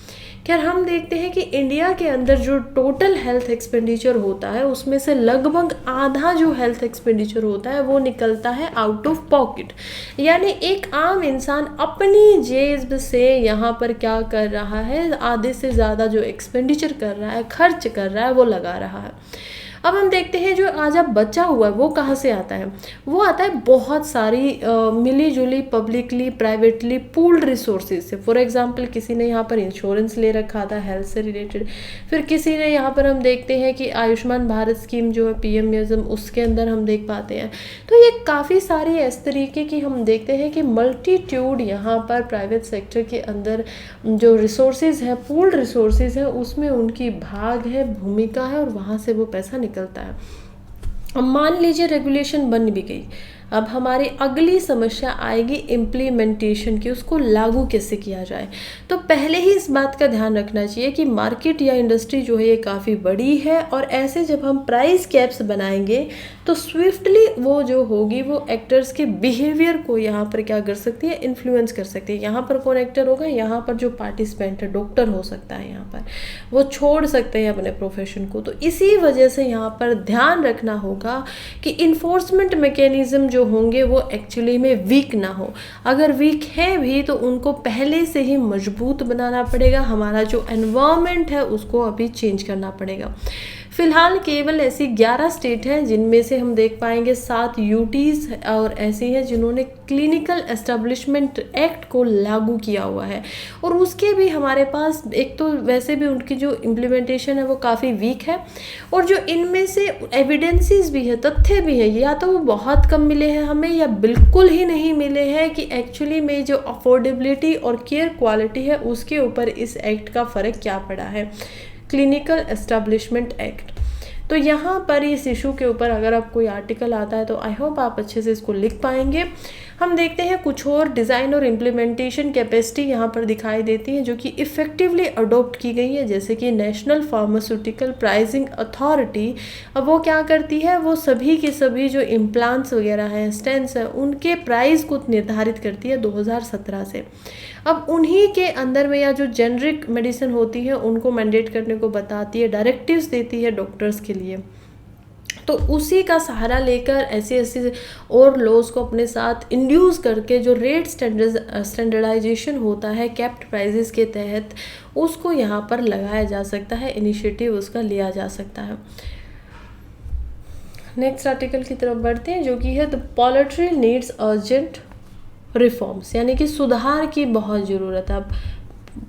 खैर हम देखते हैं कि इंडिया के अंदर जो टोटल हेल्थ एक्सपेंडिचर होता है उसमें से लगभग आधा जो हेल्थ एक्सपेंडिचर होता है वो निकलता है आउट ऑफ पॉकेट, यानी एक आम इंसान अपनी जेब से यहाँ पर क्या कर रहा है? आधे से ज़्यादा जो एक्सपेंडिचर कर रहा है, खर्च कर रहा है, वो लगा रहा है। अब हम देखते हैं जो आज अब बचा हुआ है वो कहाँ से आता है? वो आता है बहुत सारी मिली जुली पब्लिकली प्राइवेटली पूल्ड रिसोर्सेज से। फॉर एग्जांपल किसी ने यहाँ पर इंश्योरेंस ले रखा था हेल्थ से रिलेटेड, फिर किसी ने यहाँ पर हम देखते हैं कि आयुष्मान भारत स्कीम जो है PM-MISM, उसके अंदर हम देख पाते हैं। तो ये काफ़ी सारी इस तरीके की हम देखते हैं कि मल्टीट्यूड यहाँ पर प्राइवेट सेक्टर के अंदर जो रिसोर्सेज हैं, पूल्ड रिसोर्सेज हैं, उसमें उनकी भाग है, भूमिका है, और वहाँ से वो पैसा निकलता है। अब मान लीजिए रेगुलेशन बन भी गई, अब हमारी अगली समस्या आएगी इम्प्लीमेंटेशन की, उसको लागू कैसे किया जाए। तो पहले ही इस बात का ध्यान रखना चाहिए कि मार्केट या इंडस्ट्री जो है ये काफ़ी बड़ी है, और ऐसे जब हम प्राइस कैप्स बनाएंगे तो स्विफ्टली वो जो होगी वो एक्टर्स के बिहेवियर को यहाँ पर क्या कर सकती है, इन्फ्लुएंस कर सकती है। यहाँ पर कौन एक्टर होगा, यहाँ पर जो पार्टिसिपेंट है, डॉक्टर हो सकता है, यहाँ पर वो छोड़ सकते हैं अपने प्रोफेशन को। तो इसी वजह से यहाँ पर ध्यान रखना होगा कि इन्फोर्समेंट मैकेनिज्म जो होंगे वो एक्चुअली में वीक ना हो। अगर वीक है भी तो उनको पहले से ही मजबूत बनाना पड़ेगा। हमारा जो एनवायरनमेंट है उसको अभी चेंज करना पड़ेगा। फिलहाल केवल ऐसी 11 स्टेट हैं जिनमें से हम देख पाएंगे 7 यूटीज़ और ऐसी हैं जिन्होंने क्लिनिकल एस्टेब्लिशमेंट एक्ट को लागू किया हुआ है। और उसके भी हमारे पास एक तो वैसे भी उनकी जो इम्प्लीमेंटेशन है वो काफ़ी वीक है, और जो इनमें से एविडेंसेस भी है, तथ्य भी है, या तो वो बहुत कम मिले हैं हमें या बिल्कुल ही नहीं मिले हैं कि एक्चुअली में जो अफोर्डेबिलिटी और केयर क्वालिटी है उसके ऊपर इस एक्ट का फ़र्क क्या पड़ा है, क्लिनिकल एस्टेब्लिशमेंट एक्ट। तो यहाँ पर इस इशू के ऊपर अगर आप कोई आर्टिकल आता है तो आई होप आप अच्छे से इसको लिख पाएंगे। हम देखते हैं कुछ और डिज़ाइन और इम्प्लीमेंटेशन कैपेसिटी यहाँ पर दिखाई देती है जो कि इफ़ेक्टिवली अडॉप्ट की गई है, जैसे कि नेशनल फार्मास्यूटिकल प्राइसिंग अथॉरिटी। अब वो क्या करती है, वो सभी के सभी जो इम्प्लांट्स वगैरह हैं, स्टेंट्स हैं, उनके प्राइस को निर्धारित करती है 2017 से। अब उन्हीं के अंदर में या जो जेनरिक मेडिसिन होती है उनको मैंडेट करने को बताती है, डायरेक्टिव्स देती है डॉक्टर्स के लिए। तो उसी का सहारा लेकर ऐसे और लॉज को अपने साथ इंड्यूस करके जो रेट स्टैंडर्डाइजेशन होता है कैप्ड प्राइजेस के तहत, उसको यहाँ पर लगाया जा सकता है, इनिशिएटिव उसका लिया जा सकता है। नेक्स्ट आर्टिकल की तरफ बढ़ते हैं जो कि है द पॉलिट्री नीड्स अर्जेंट रिफॉर्म्स, यानी कि सुधार की बहुत ज़रूरत है। अब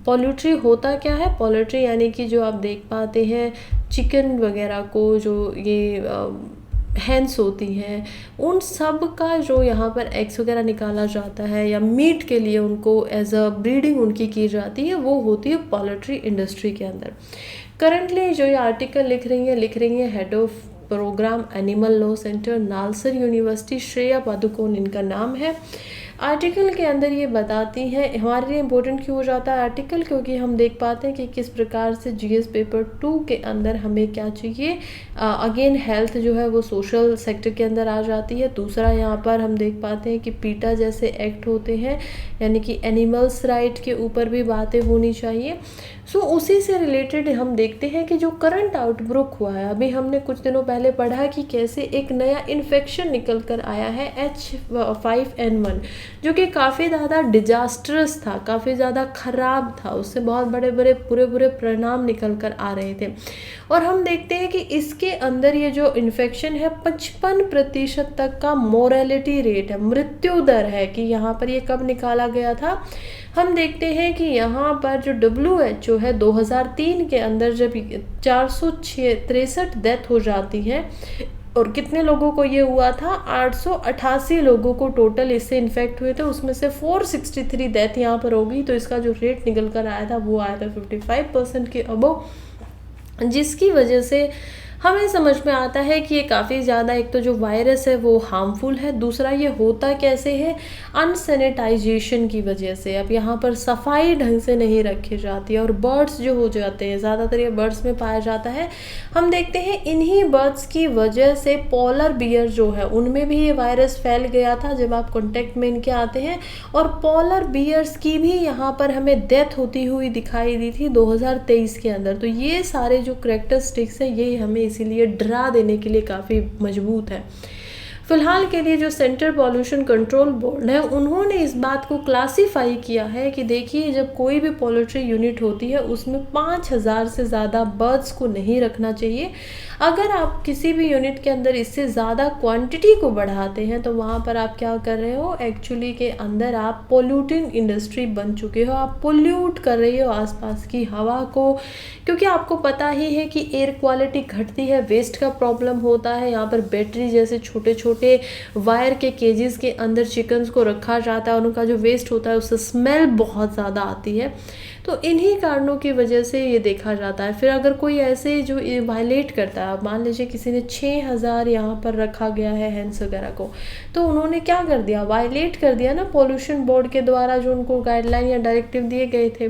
पॉल्यूट्री होता क्या है, पॉल्यूट्री यानी कि जो आप देख पाते हैं चिकन वगैरह को, जो ये हैंस होती हैं, उन सब का जो यहाँ पर एग्स वगैरह निकाला जाता है या मीट के लिए उनको एज अ ब्रीडिंग उनकी की जाती है, वो होती है पॉल्यूट्री इंडस्ट्री के अंदर। करंटली जो ये आर्टिकल लिख रही हैं head of programme animal law centre, NALSAR university, Shreya Padukone इनका नाम है। आर्टिकल के अंदर ये बताती हैं, हमारे लिए इम्पोर्टेंट क्यों हो जाता है आर्टिकल, क्योंकि हम देख पाते हैं कि किस प्रकार से जीएस पेपर 2 के अंदर हमें क्या चाहिए, अगेन हेल्थ जो है वो सोशल सेक्टर के अंदर आ जाती है। दूसरा यहाँ पर हम देख पाते हैं कि पीटा जैसे एक्ट होते हैं, यानी कि एनिमल्स राइट के ऊपर भी बातें होनी चाहिए। सो उसी से रिलेटेड हम देखते हैं कि जो करंट आउटब्रेक हुआ है, अभी हमने कुछ दिनों पहले पढ़ा कि कैसे एक नया इन्फेक्शन निकल कर आया है H5N1, जो कि काफ़ी ज़्यादा डिजास्टरस था, काफ़ी ज़्यादा ख़राब था, उससे बहुत बड़े बड़े बुरे परिणाम निकल कर आ रहे थे। और हम देखते हैं कि इसके अंदर ये जो इन्फेक्शन है 55% तक का मोरेलिटी रेट है, मृत्यु दर है, कि यहाँ पर ये कब निकाला गया था। हम देखते हैं कि यहाँ पर जो WHO है 2003 के अंदर जब 463 डेथ हो जाती है, और कितने लोगों को ये हुआ था, 888 लोगों को टोटल इससे इन्फेक्ट हुए थे, उसमें से 463 डेथ यहाँ पर होगी। तो इसका जो रेट निकल कर आया था वो आया था 55% के अबव, जिसकी वजह से हमें समझ में आता है कि ये काफ़ी ज़्यादा, एक तो जो वायरस है वो हार्मफुल है, दूसरा ये होता कैसे है, अनसैनिटाइजेशन की वजह से। अब यहाँ पर सफाई ढंग से नहीं रखी जाती है, और बर्ड्स जो हो जाते हैं, ज़्यादातर ये बर्ड्स में पाया जाता है। हम देखते हैं इन्हीं बर्ड्स की वजह से पोलर बियर जो है उनमें भी ये वायरस फैल गया था जब आप कॉन्टेक्ट में इनके आते हैं, और पोलर बियर्स की भी यहाँ पर हमें डेथ होती हुई दिखाई दी थी 2023 के अंदर। तो ये सारे जो करैक्टरिस्टिक्स हैं ये हमें इसीलिए डरा देने के लिए काफ़ी मजबूत है। फिलहाल के लिए जो सेंट्रल पॉल्यूशन कंट्रोल बोर्ड है उन्होंने इस बात को क्लासीफाई किया है कि देखिए, जब कोई भी पोल्ट्री यूनिट होती है उसमें 5000 से ज़्यादा बर्ड्स को नहीं रखना चाहिए। अगर आप किसी भी यूनिट के अंदर इससे ज़्यादा क्वांटिटी को बढ़ाते हैं तो वहाँ पर आप क्या कर रहे हो, एक्चुअली के अंदर आप पोल्यूटिंग इंडस्ट्री बन चुके हो, आप पोल्यूट कर रहे हो आसपास की हवा को, क्योंकि आपको पता ही है कि एयर क्वालिटी घटती है, वेस्ट का प्रॉब्लम होता है। यहाँ पर बैटरी जैसे छोटे छोटे वायर के केजेस के अंदर चिकन्स को रखा जाता है, उनका जो वेस्ट होता है उससे स्मेल बहुत ज़्यादा आती है। तो इन्हीं कारणों की वजह से ये देखा जाता है। फिर अगर कोई ऐसे जो वायलेट करता है, अब मान लीजिए किसी ने 6000 यहाँ पर रखा गया है हैंड्स वगैरह को, तो उन्होंने क्या कर दिया, वायलेट कर दिया ना पोल्यूशन बोर्ड के द्वारा जो उनको गाइडलाइन या डायरेक्टिव दिए गए थे।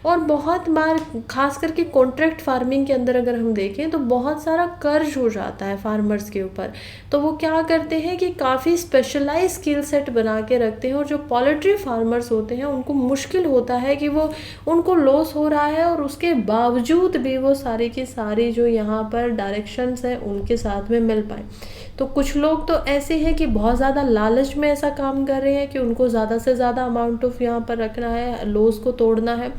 और बहुत बार खास करके कॉन्ट्रैक्ट फार्मिंग के अंदर अगर हम देखें तो बहुत सारा कर्ज हो जाता है फार्मर्स के ऊपर। तो वो क्या करते हैं कि काफ़ी स्पेशलाइज स्किल सेट बना के रखते हैं, और जो पोल्ट्री फार्मर्स होते हैं उनको मुश्किल होता है कि वो उनको लॉस हो रहा है और उसके बावजूद भी वो सारी की सारी जो यहाँ पर डायरेक्शंस हैं उनके साथ में मिल पाए। तो कुछ लोग तो ऐसे हैं कि बहुत ज़्यादा लालच में ऐसा काम कर रहे हैं कि उनको ज़्यादा से ज़्यादा अमाउंट ऑफ यहाँ पर रखना है, लॉस को तोड़ना है।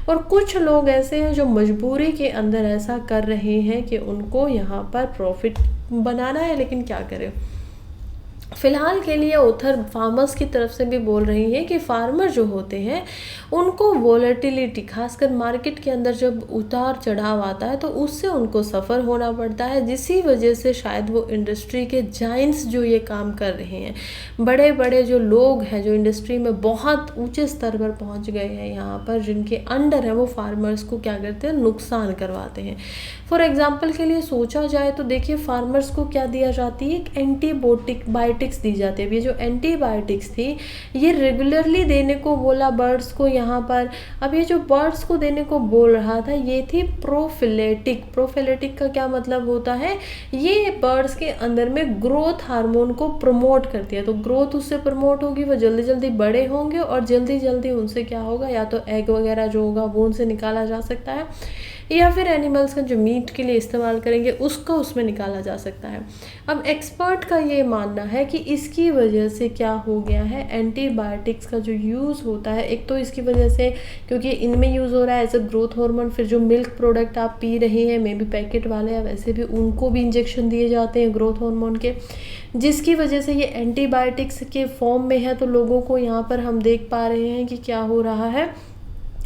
और कुछ लोग ऐसे हैं जो मजबूरी के अंदर ऐसा कर रहे हैं कि उनको यहाँ पर प्रॉफिट बनाना है, लेकिन क्या करें। फ़िलहाल के लिए ऑथर फार्मर्स की तरफ से भी बोल रही है कि फार्मर जो होते हैं उनको वॉलेटिलिटी, खासकर मार्केट के अंदर जब उतार चढ़ाव आता है तो उससे उनको सफ़र होना पड़ता है, जिसी वजह से शायद वो इंडस्ट्री के जाइंट्स जो ये काम कर रहे हैं, बड़े बड़े जो लोग हैं जो इंडस्ट्री में बहुत ऊंचे स्तर पर पहुंच गए हैं यहाँ पर, जिनके अंडर है, वो फार्मर्स को क्या करते हैं, नुकसान करवाते हैं। फॉर एग्जाम्पल के लिए सोचा जाए तो देखिए फार्मर्स को क्या दिया जाती है, एक एंटीबायोटिक्स दी जाती है। अब ये जो एंटीबायोटिक्स थी ये रेगुलरली देने को बोला बर्ड्स को यहाँ पर। अब ये जो बर्ड्स को देने को बोल रहा था ये थी प्रोफिलेटिक का क्या मतलब होता है, ये बर्ड्स के अंदर में ग्रोथ हार्मोन को प्रमोट करती है। तो ग्रोथ उससे प्रमोट होगी, वो जल्दी जल्दी बड़े होंगे और जल्दी जल्दी उनसे क्या होगा, या तो एग वगैरह जो होगा वो उनसे निकाला जा सकता है, या फिर एनिमल्स का जो मीट के लिए इस्तेमाल करेंगे उसका उसमें निकाला जा सकता है। अब एक्सपर्ट का ये मानना है कि इसकी वजह से क्या हो गया है, एंटीबायोटिक्स का जो यूज़ होता है, एक तो इसकी वजह से क्योंकि इनमें यूज़ हो रहा है एज अ ग्रोथ हार्मोन, फिर जो मिल्क प्रोडक्ट आप पी रहे हैं मे बी पैकेट वाले या वैसे भी, उनको भी इंजेक्शन दिए जाते हैं ग्रोथ हार्मोन के, जिसकी वजह से ये एंटीबायोटिक्स के फॉर्म में है। तो लोगों को यहाँ पर हम देख पा रहे हैं कि क्या हो रहा है,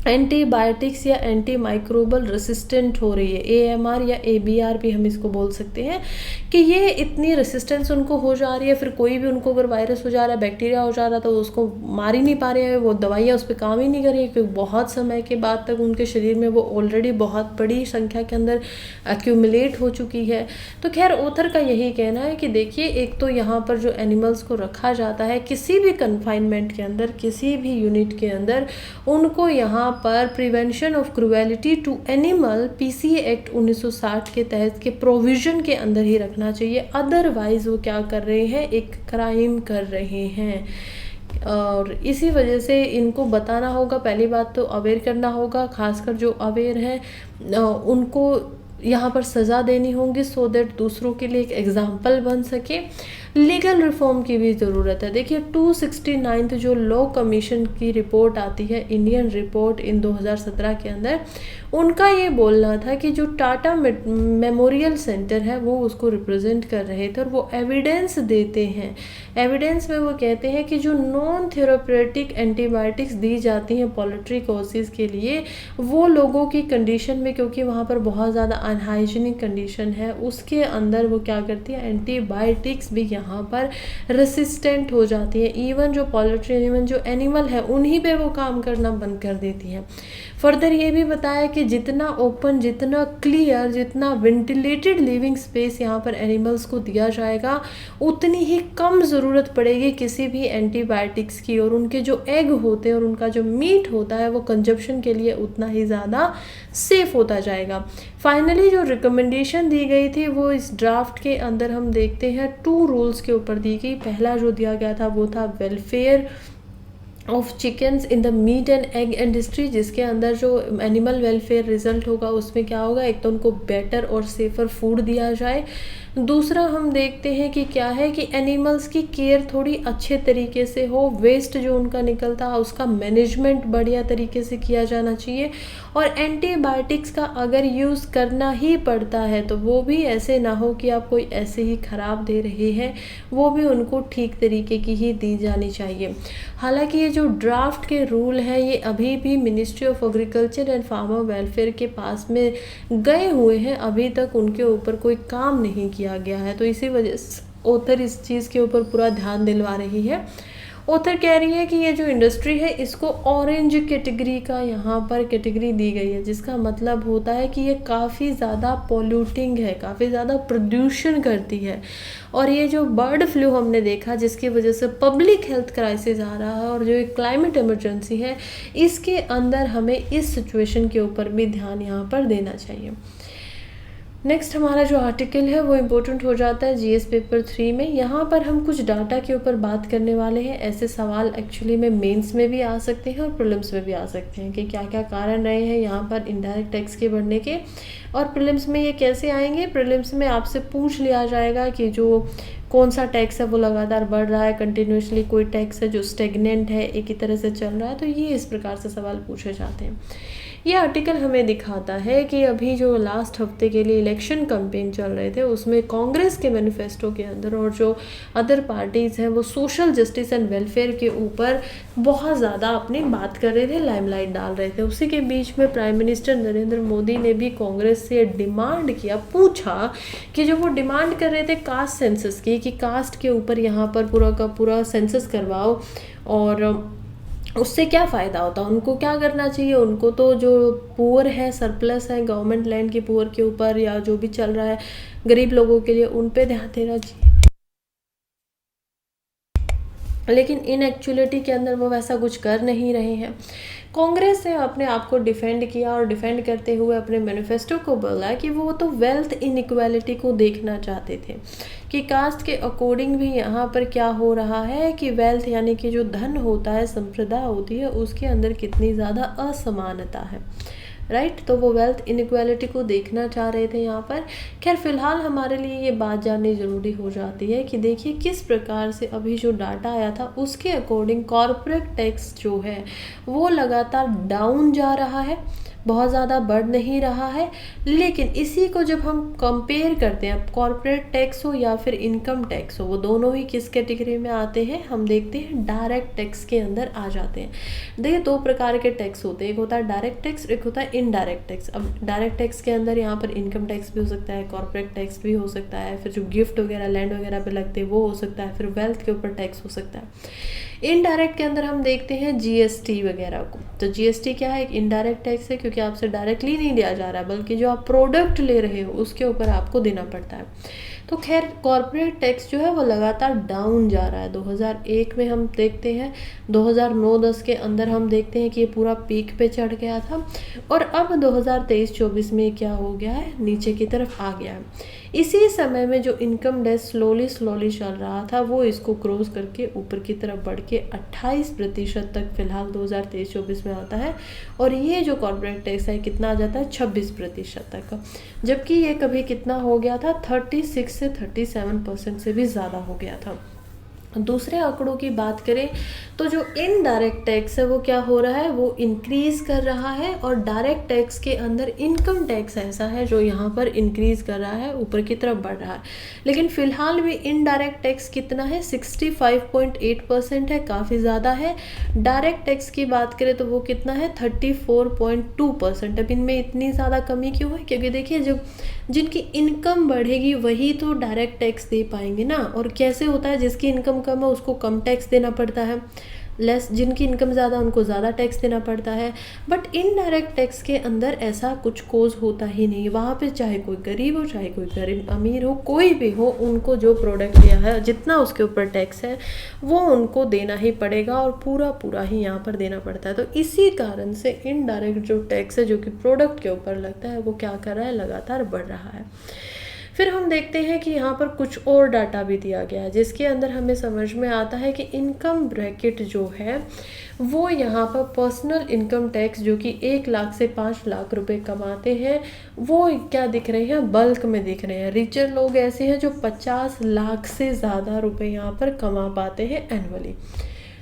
एंटीबायोटिक्स या एंटी माइक्रोबल रेसिस्टेंट हो रही है, AMR या ABR भी हम इसको बोल सकते हैं, कि ये इतनी रेसिस्टेंस उनको हो जा रही है। फिर कोई भी उनको अगर वायरस हो जा रहा है, बैक्टीरिया हो जा रहा है, तो उसको मार ही नहीं पा रहे हैं, वो दवाइयाँ उस पर काम ही नहीं कर रही है, क्योंकि बहुत समय के बाद तक उनके शरीर में वो ऑलरेडी बहुत बड़ी संख्या के अंदर एक्यूमुलेट हो चुकी है। तो खैर ऑथर का यही कहना है कि देखिए एक तो यहाँ पर जो एनिमल्स को रखा जाता है किसी भी कन्फाइनमेंट के अंदर, किसी भी यूनिट के अंदर, उनको यहाँ पर prevention of cruelty to animal PCA act 1960 के तहत के प्रोविजन के अंदर ही रखना चाहिए। अदरवाइज वो क्या कर रहे हैं, एक क्राइम कर रहे हैं। और इसी वजह से इनको बताना होगा, पहली बात तो अवेयर करना होगा, खासकर जो अवेयर हैं उनको यहाँ पर सज़ा देनी होगी, सो दैट दूसरों के लिए एक एग्जाम्पल बन सके। लीगल रिफॉर्म की भी ज़रूरत है। देखिए 269 जो लॉ कमीशन की रिपोर्ट आती है, इंडियन रिपोर्ट इन 2017 के अंदर, उनका ये बोलना था कि जो टाटा मेमोरियल सेंटर है वो उसको रिप्रेजेंट कर रहे थे और वो एविडेंस देते हैं। एविडेंस में वो कहते हैं कि जो नॉन थेरापेटिक एंटीबायोटिक्स दी जाती हैं पोल्ट्री कॉजेज़ के लिए, वो लोगों की कंडीशन में, क्योंकि वहाँ पर बहुत ज़्यादा अनहाइजीनिक कंडीशन है, उसके अंदर वो क्या करती है, एंटीबायोटिक्स भी यहाँ पर रेसिस्टेंट हो जाती है। इवन जो पोल्ट्री, इवन जो एनिमल है, उन्हीं पे वो काम करना बंद कर देती है। फर्दर ये भी बताया कि जितना ओपन, जितना क्लियर, जितना वेंटिलेटेड लिविंग स्पेस यहाँ पर एनिमल्स को दिया जाएगा, उतनी ही कम ज़रूरत पड़ेगी किसी भी एंटीबायोटिक्स की, और उनके जो एग होते हैं और उनका जो मीट होता है वो कंजप्शन के लिए उतना ही ज़्यादा सेफ होता जाएगा। फाइनली जो रिकमेंडेशन दी गई थी वो इस ड्राफ्ट के अंदर हम देखते हैं 2 रूल्स के ऊपर दी गई। पहला जो दिया गया था वो था welfare of chickens in the meat and egg industry, जिसके अंदर जो एनिमल वेलफेयर रिजल्ट होगा उसमें क्या होगा, एक तो उनको बेटर और सेफर फूड दिया जाए। दूसरा हम देखते हैं कि क्या है कि एनिमल्स की केयर थोड़ी अच्छे तरीके से हो, वेस्ट जो उनका निकलता है उसका मैनेजमेंट बढ़िया तरीके से किया जाना चाहिए, और एंटीबायोटिक्स का अगर यूज़ करना ही पड़ता है तो वो भी ऐसे ना हो कि आप कोई ऐसे ही ख़राब दे रहे हैं, वो भी उनको ठीक तरीके की ही दी जानी चाहिए। हालांकि ये जो ड्राफ्ट के रूल हैं ये अभी भी ministry of agriculture and farmer welfare के पास में गए हुए हैं, अभी तक उनके ऊपर कोई काम नहीं किया गया है। तो इसी वजह से ऑथर इस चीज़ के ऊपर पूरा ध्यान दिलवा रही है। ऑथर कह रही है कि ये जो इंडस्ट्री है इसको ऑरेंज कैटेगरी का यहाँ पर कैटेगरी दी गई है, जिसका मतलब होता है कि ये काफ़ी ज़्यादा पॉल्यूटिंग है, काफ़ी ज़्यादा प्रदूषण करती है। और ये जो बर्ड फ्लू हमने देखा जिसकी वजह से पब्लिक हेल्थ क्राइसिस आ रहा है और जो एक क्लाइमेट इमरजेंसी है, इसके अंदर हमें इस सिचुएशन के ऊपर भी ध्यान यहाँ पर देना चाहिए। नेक्स्ट हमारा जो आर्टिकल है वो इम्पोर्टेंट हो जाता है जीएस पेपर 3 में। यहाँ पर हम कुछ डाटा के ऊपर बात करने वाले हैं। ऐसे सवाल एक्चुअली में मेंस में भी आ सकते हैं और प्रीलिम्स में भी आ सकते हैं कि क्या क्या कारण रहे हैं यहाँ पर इनडायरेक्ट टैक्स के बढ़ने के, और प्रीलिम्स में ये कैसे आएंगे। प्रीलिम्स में आपसे पूछ लिया जाएगा कि जो कौन सा टैक्स है वो लगातार बढ़ रहा है कंटिन्यूसली, कोई टैक्स है जो स्टेगनेंट है, एक ही तरह से चल रहा है, तो ये इस प्रकार से सवाल पूछे जाते हैं। ये आर्टिकल हमें दिखाता है कि अभी जो लास्ट हफ्ते के लिए इलेक्शन कैंपेन चल रहे थे उसमें कांग्रेस के मैनिफेस्टो के अंदर और जो अदर पार्टीज़ हैं वो सोशल जस्टिस एंड वेलफेयर के ऊपर बहुत ज़्यादा अपनी बात कर रहे थे, लाइमलाइट डाल रहे थे। उसी के बीच में प्राइम मिनिस्टर नरेंद्र मोदी ने भी कांग्रेस से डिमांड किया, पूछा कि जो वो डिमांड कर रहे थे कास्ट सेंसस की, कि कास्ट के ऊपर यहाँ पर पूरा का पूरा सेंसस करवाओ और उससे क्या फ़ायदा होता है, उनको क्या करना चाहिए। उनको तो जो पुअर है, सरप्लस है गवर्नमेंट लैंड की पुअर के ऊपर या जो भी चल रहा है गरीब लोगों के लिए, उन पे ध्यान देना चाहिए। लेकिन इन एक्चुअलिटी के अंदर वो वैसा कुछ कर नहीं रहे हैं। कांग्रेस ने अपने आप को डिफेंड किया और डिफेंड करते हुए अपने मैनिफेस्टो को बोला कि वो तो वेल्थ इनइक्वालिटी को देखना चाहते थे, कि कास्ट के अकॉर्डिंग भी यहाँ पर क्या हो रहा है कि वेल्थ यानी कि जो धन होता है, संपदा होती है, उसके अंदर कितनी ज़्यादा असमानता है, राइट। तो वो वेल्थ इनइक्वालिटी को देखना चाह रहे थे यहाँ पर। खैर फिलहाल हमारे लिए ये बात जाननी ज़रूरी हो जाती है कि देखिए किस प्रकार से अभी जो डाटा आया था उसके अकॉर्डिंग कॉर्पोरेट टैक्स जो है वो लगातार डाउन जा रहा है, बहुत ज़्यादा बढ़ नहीं रहा है। लेकिन इसी को जब हम कंपेयर करते हैं, कॉर्पोरेट टैक्स हो या फिर इनकम टैक्स हो, वो दोनों ही किस कैटेगरी में आते हैं, हम देखते हैं डायरेक्ट टैक्स के अंदर आ जाते हैं। देखिए दो प्रकार के टैक्स होते हैं, एक होता है डायरेक्ट टैक्स, एक होता है इनडायरेक्ट टैक्स। अब डायरेक्ट टैक्स के अंदर यहाँ पर इनकम टैक्स भी हो सकता है, कॉर्पोरेट टैक्स भी हो सकता है, फिर जो गिफ्ट वगैरह लैंड वगैरह पे लगते हैं वो हो सकता है, फिर वेल्थ के ऊपर टैक्स हो सकता है। इनडायरेक्ट के अंदर हम देखते हैं जीएसटी वगैरह को। तो जीएसटी क्या है, एक इनडायरेक्ट टैक्स है क्योंकि आपसे डायरेक्टली नहीं लिया जा रहा है बल्कि जो आप प्रोडक्ट ले रहे हो उसके ऊपर आपको देना पड़ता है। तो खैर कॉर्पोरेट टैक्स जो है वो लगातार डाउन जा रहा है। 2001 में हम देखते हैं, 2009-10 के अंदर हम देखते हैं कि ये पूरा पीक पे चढ़ गया था और अब 2023-24 में क्या हो गया है, नीचे की तरफ आ गया है। इसी समय में जो इनकम टैक्स स्लोली चल रहा था वो इसको क्रॉस करके ऊपर की तरफ बढ़ के 28% तक फिलहाल 2023-24 में आता है। और ये जो कॉर्पोरेट टैक्स है कितना आ जाता है, 26% तक, जबकि ये कभी कितना हो गया था, 36 से 37% से भी ज़्यादा हो गया था। दूसरे आंकड़ों की बात करें तो जो इनडायरेक्ट टैक्स है वो क्या हो रहा है, वो इंक्रीज कर रहा है और डायरेक्ट टैक्स के अंदर इनकम टैक्स ऐसा है जो यहाँ पर इंक्रीज कर रहा है, ऊपर की तरफ बढ़ रहा है। लेकिन फिलहाल भी इनडायरेक्ट टैक्स कितना है, 65.8% है, काफ़ी ज़्यादा है। डायरेक्ट टैक्स की बात करें तो वो कितना है, 34.2%। अब इनमें इतनी ज़्यादा कमी क्यों है, क्योंकि देखिए जब जिनकी इनकम बढ़ेगी वही तो डायरेक्ट टैक्स दे पाएंगे ना। और कैसे होता है, जिसकी इनकम कम है उसको कम टैक्स देना पड़ता है, लेस जिनकी इनकम ज़्यादा उनको ज़्यादा टैक्स देना पड़ता है। बट इनडायरेक्ट टैक्स के अंदर ऐसा कुछ कोज होता ही नहीं। वहाँ पे चाहे कोई गरीब हो, चाहे कोई गरीब अमीर हो, कोई भी हो, उनको जो प्रोडक्ट लिया है जितना उसके ऊपर टैक्स है वो उनको देना ही पड़ेगा और पूरा ही यहाँ पर देना पड़ता है। तो इसी कारण से इनडायरेक्ट जो टैक्स है जो कि प्रोडक्ट के ऊपर लगता है वो क्या कर रहा है, लगातार बढ़ रहा है। फिर हम देखते हैं कि यहाँ पर कुछ और डाटा भी दिया गया है जिसके अंदर हमें समझ में आता है कि इनकम ब्रैकेट जो है वो यहाँ पर पर्सनल इनकम टैक्स जो कि 1 लाख से 5 लाख रुपए कमाते हैं वो क्या दिख रहे हैं, बल्क में दिख रहे हैं। रिचर लोग ऐसे हैं जो 50 लाख से ज़्यादा रुपए यहाँ पर कमा पाते हैं एनुअली।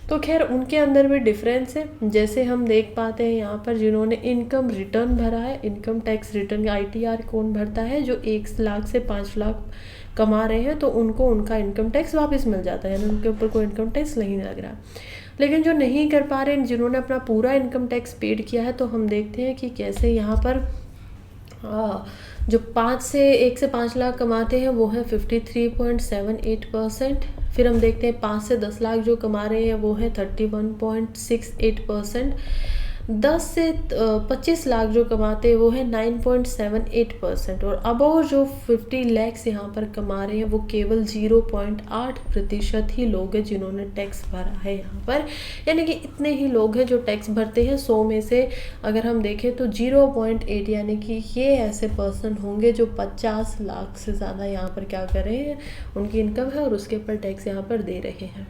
तो खैर उनके अंदर भी डिफरेंस है। जैसे हम देख पाते हैं यहाँ पर जिन्होंने इनकम रिटर्न भरा है, इनकम टैक्स रिटर्न ITR कौन भरता है, जो 1 लाख से 5 लाख कमा रहे हैं तो उनको उनका इनकम टैक्स वापस मिल जाता है, यानी उनके ऊपर कोई इनकम टैक्स नहीं लग रहा। लेकिन जो नहीं कर पा रहे, जिन्होंने अपना पूरा इनकम टैक्स पेड किया है, तो हम देखते हैं कि कैसे यहाँ पर जो 1 से 5 लाख कमाते हैं वो है 53.78%। फिर हम देखते हैं 5 से 10 लाख जो कमा रहे हैं वो है 31.68%। 10 से 25 लाख जो कमाते हैं वो है 9.78%। और अबव जो 50 लैक्स यहाँ पर कमा रहे हैं वो केवल 0.8% ही लोग हैं जिन्होंने टैक्स भरा है यहाँ पर। यानी कि इतने ही लोग हैं जो टैक्स भरते हैं। 100 में से अगर हम देखें तो 0.8 यानी कि ये ऐसे पर्सन होंगे जो 50 लाख से ज़्यादा यहाँ पर क्या कर रहे हैं, उनकी इनकम है और उसके ऊपर टैक्स यहाँ पर दे रहे हैं।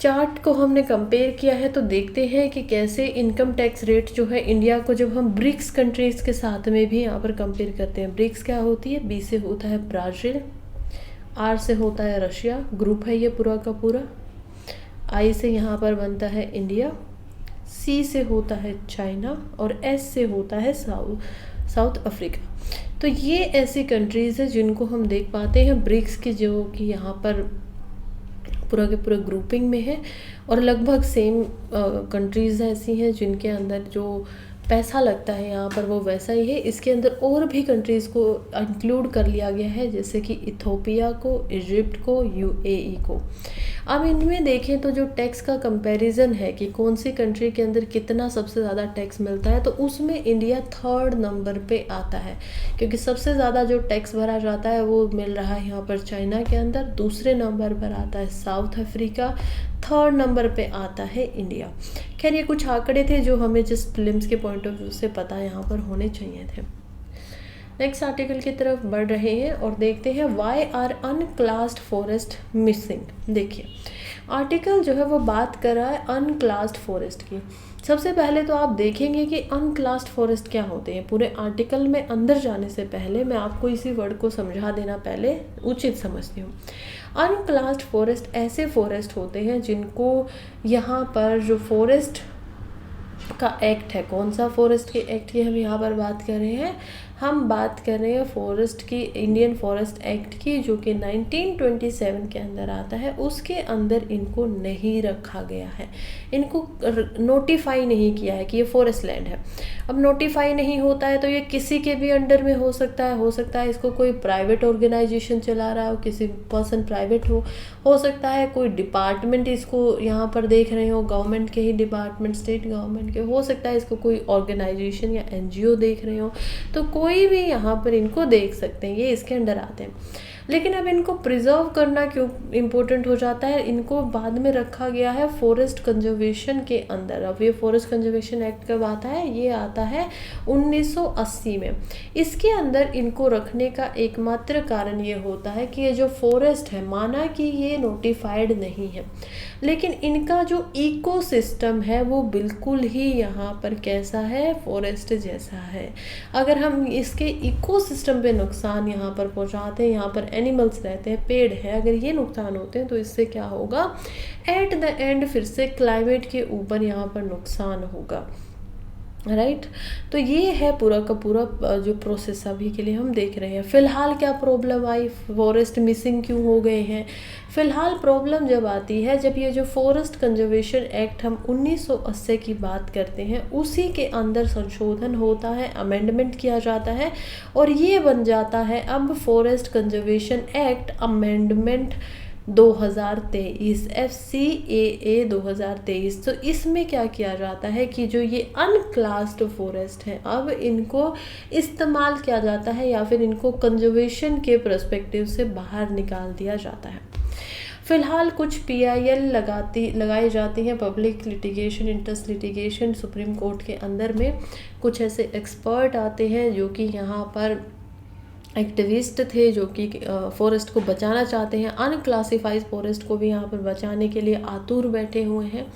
चार्ट को हमने कंपेयर किया है तो देखते हैं कि कैसे इनकम टैक्स रेट जो है इंडिया को, जब हम ब्रिक्स कंट्रीज़ के साथ में भी यहाँ पर कंपेयर करते हैं। ब्रिक्स क्या होती है? बी से होता है ब्राज़ील, आर से होता है रशिया, ग्रुप है ये पूरा का पूरा। आई से यहाँ पर बनता है इंडिया, सी से होता है चाइना और एस से होता है साउथ अफ्रीका। तो ये ऐसी कंट्रीज़ हैं जिनको हम देख पाते हैं ब्रिक्स की, जो कि यहाँ पर पूरा के पूरे ग्रुपिंग में है। और लगभग सेम कंट्रीज़ ऐसी हैं जिनके अंदर जो पैसा लगता है यहाँ पर वो वैसा ही है। इसके अंदर और भी कंट्रीज़ को इंक्लूड कर लिया गया है, जैसे कि इथोपिया को, इजिप्ट को, यूएई को। अब इनमें देखें तो जो टैक्स का कंपैरिजन है कि कौन सी कंट्री के अंदर कितना सबसे ज़्यादा टैक्स मिलता है, तो उसमें इंडिया 3rd नंबर पे आता है, क्योंकि सबसे ज़्यादा जो टैक्स भरा जाता है वो मिल रहा है यहाँ पर चाइना के अंदर। दूसरे नंबर पर आता है साउथ अफ्रीका, 3rd नंबर पे आता है इंडिया। खैर ये कुछ आंकड़े थे जो हमें जस्ट प्रीलिम्स के पॉइंट ऑफ व्यू से पता यहाँ पर होने चाहिए थे। नेक्स्ट आर्टिकल की तरफ बढ़ रहे हैं और देखते हैं why are unclassed forest missing. देखिए आर्टिकल जो है वो बात कर रहा है अनक्लास्ड फॉरेस्ट की। सबसे पहले तो आप देखेंगे कि अनक्लास्ड फॉरेस्ट क्या होते हैं। पूरे आर्टिकल में अंदर जाने से पहले मैं आपको इसी वर्ड को समझा देना पहले उचित समझती हूँ। अनक्लास्ड फॉरेस्ट ऐसे फॉरेस्ट होते हैं जिनको यहाँ पर जो फॉरेस्ट का एक्ट है, कौन सा फॉरेस्ट के एक्ट की हम यहाँ पर बात कर रहे हैं? हम बात कर रहे हैं फॉरेस्ट की, इंडियन फॉरेस्ट एक्ट की, जो कि 1927 के अंदर आता है। उसके अंदर इनको नहीं रखा गया है, इनको नोटिफाई नहीं किया है कि ये फॉरेस्ट लैंड है। अब नोटिफाई नहीं होता है तो ये किसी के भी अंडर में हो सकता है इसको कोई प्राइवेट ऑर्गेनाइजेशन चला रहा हो, किसी पर्सन प्राइवेट हो सकता है कोई डिपार्टमेंट इसको यहाँ पर देख रहे हो, गवर्नमेंट के ही डिपार्टमेंट, स्टेट गवर्नमेंट के, हो सकता है इसको कोई ऑर्गेनाइजेशन या एनजीओ देख रहे हो, तो कोई भी यहाँ पर इनको देख सकते हैं, ये इसके अंडर आते हैं। लेकिन अब इनको प्रिजर्व करना क्यों इम्पोर्टेंट हो जाता है? इनको बाद में रखा गया है फॉरेस्ट कंजर्वेशन के अंदर। अब ये फॉरेस्ट कंजर्वेशन एक्ट कब आता है? ये आता है 1980 में। इसके अंदर इनको रखने का एकमात्र कारण ये होता है कि ये जो फॉरेस्ट है, माना कि ये नोटिफाइड नहीं है, लेकिन इनका जो इकोसिस्टम है वो बिल्कुल ही यहाँ पर कैसा है? फॉरेस्ट जैसा है। अगर हम इसके इकोसिस्टम पे नुकसान यहाँ पर पहुँचाते हैं, यहाँ पर एनिमल्स रहते हैं, पेड़ है, अगर ये नुकसान होते हैं तो इससे क्या होगा? एट द एंड फिर से क्लाइमेट के ऊपर यहाँ पर नुकसान होगा, राइट। तो ये है पूरा का पूरा जो प्रोसेस अभी के लिए हम देख रहे हैं। फ़िलहाल क्या प्रॉब्लम आई, फॉरेस्ट मिसिंग क्यों हो गए हैं? फ़िलहाल प्रॉब्लम जब आती है जब ये जो फॉरेस्ट कंजर्वेशन एक्ट हम 1980 की बात करते हैं, उसी के अंदर संशोधन होता है, अमेंडमेंट किया जाता है और ये बन जाता है अब forest conservation act amendment 2023, FCAA 2023। तो इसमें क्या किया जाता है कि जो ये अनक्लास्ड फॉरेस्ट है अब इनको इस्तेमाल किया जाता है या फिर इनको कंजर्वेशन के पर्सपेक्टिव से बाहर निकाल दिया जाता है। फ़िलहाल कुछ PIL लगाई जाती हैं, public litigation, interest litigation, supreme court के अंदर में कुछ ऐसे एक्सपर्ट आते हैं जो कि यहाँ पर एक्टिविस्ट थे, जो कि फॉरेस्ट को बचाना चाहते हैं, अनक्लासिफाइड फॉरेस्ट को भी यहाँ पर बचाने के लिए आतुर बैठे हुए हैं।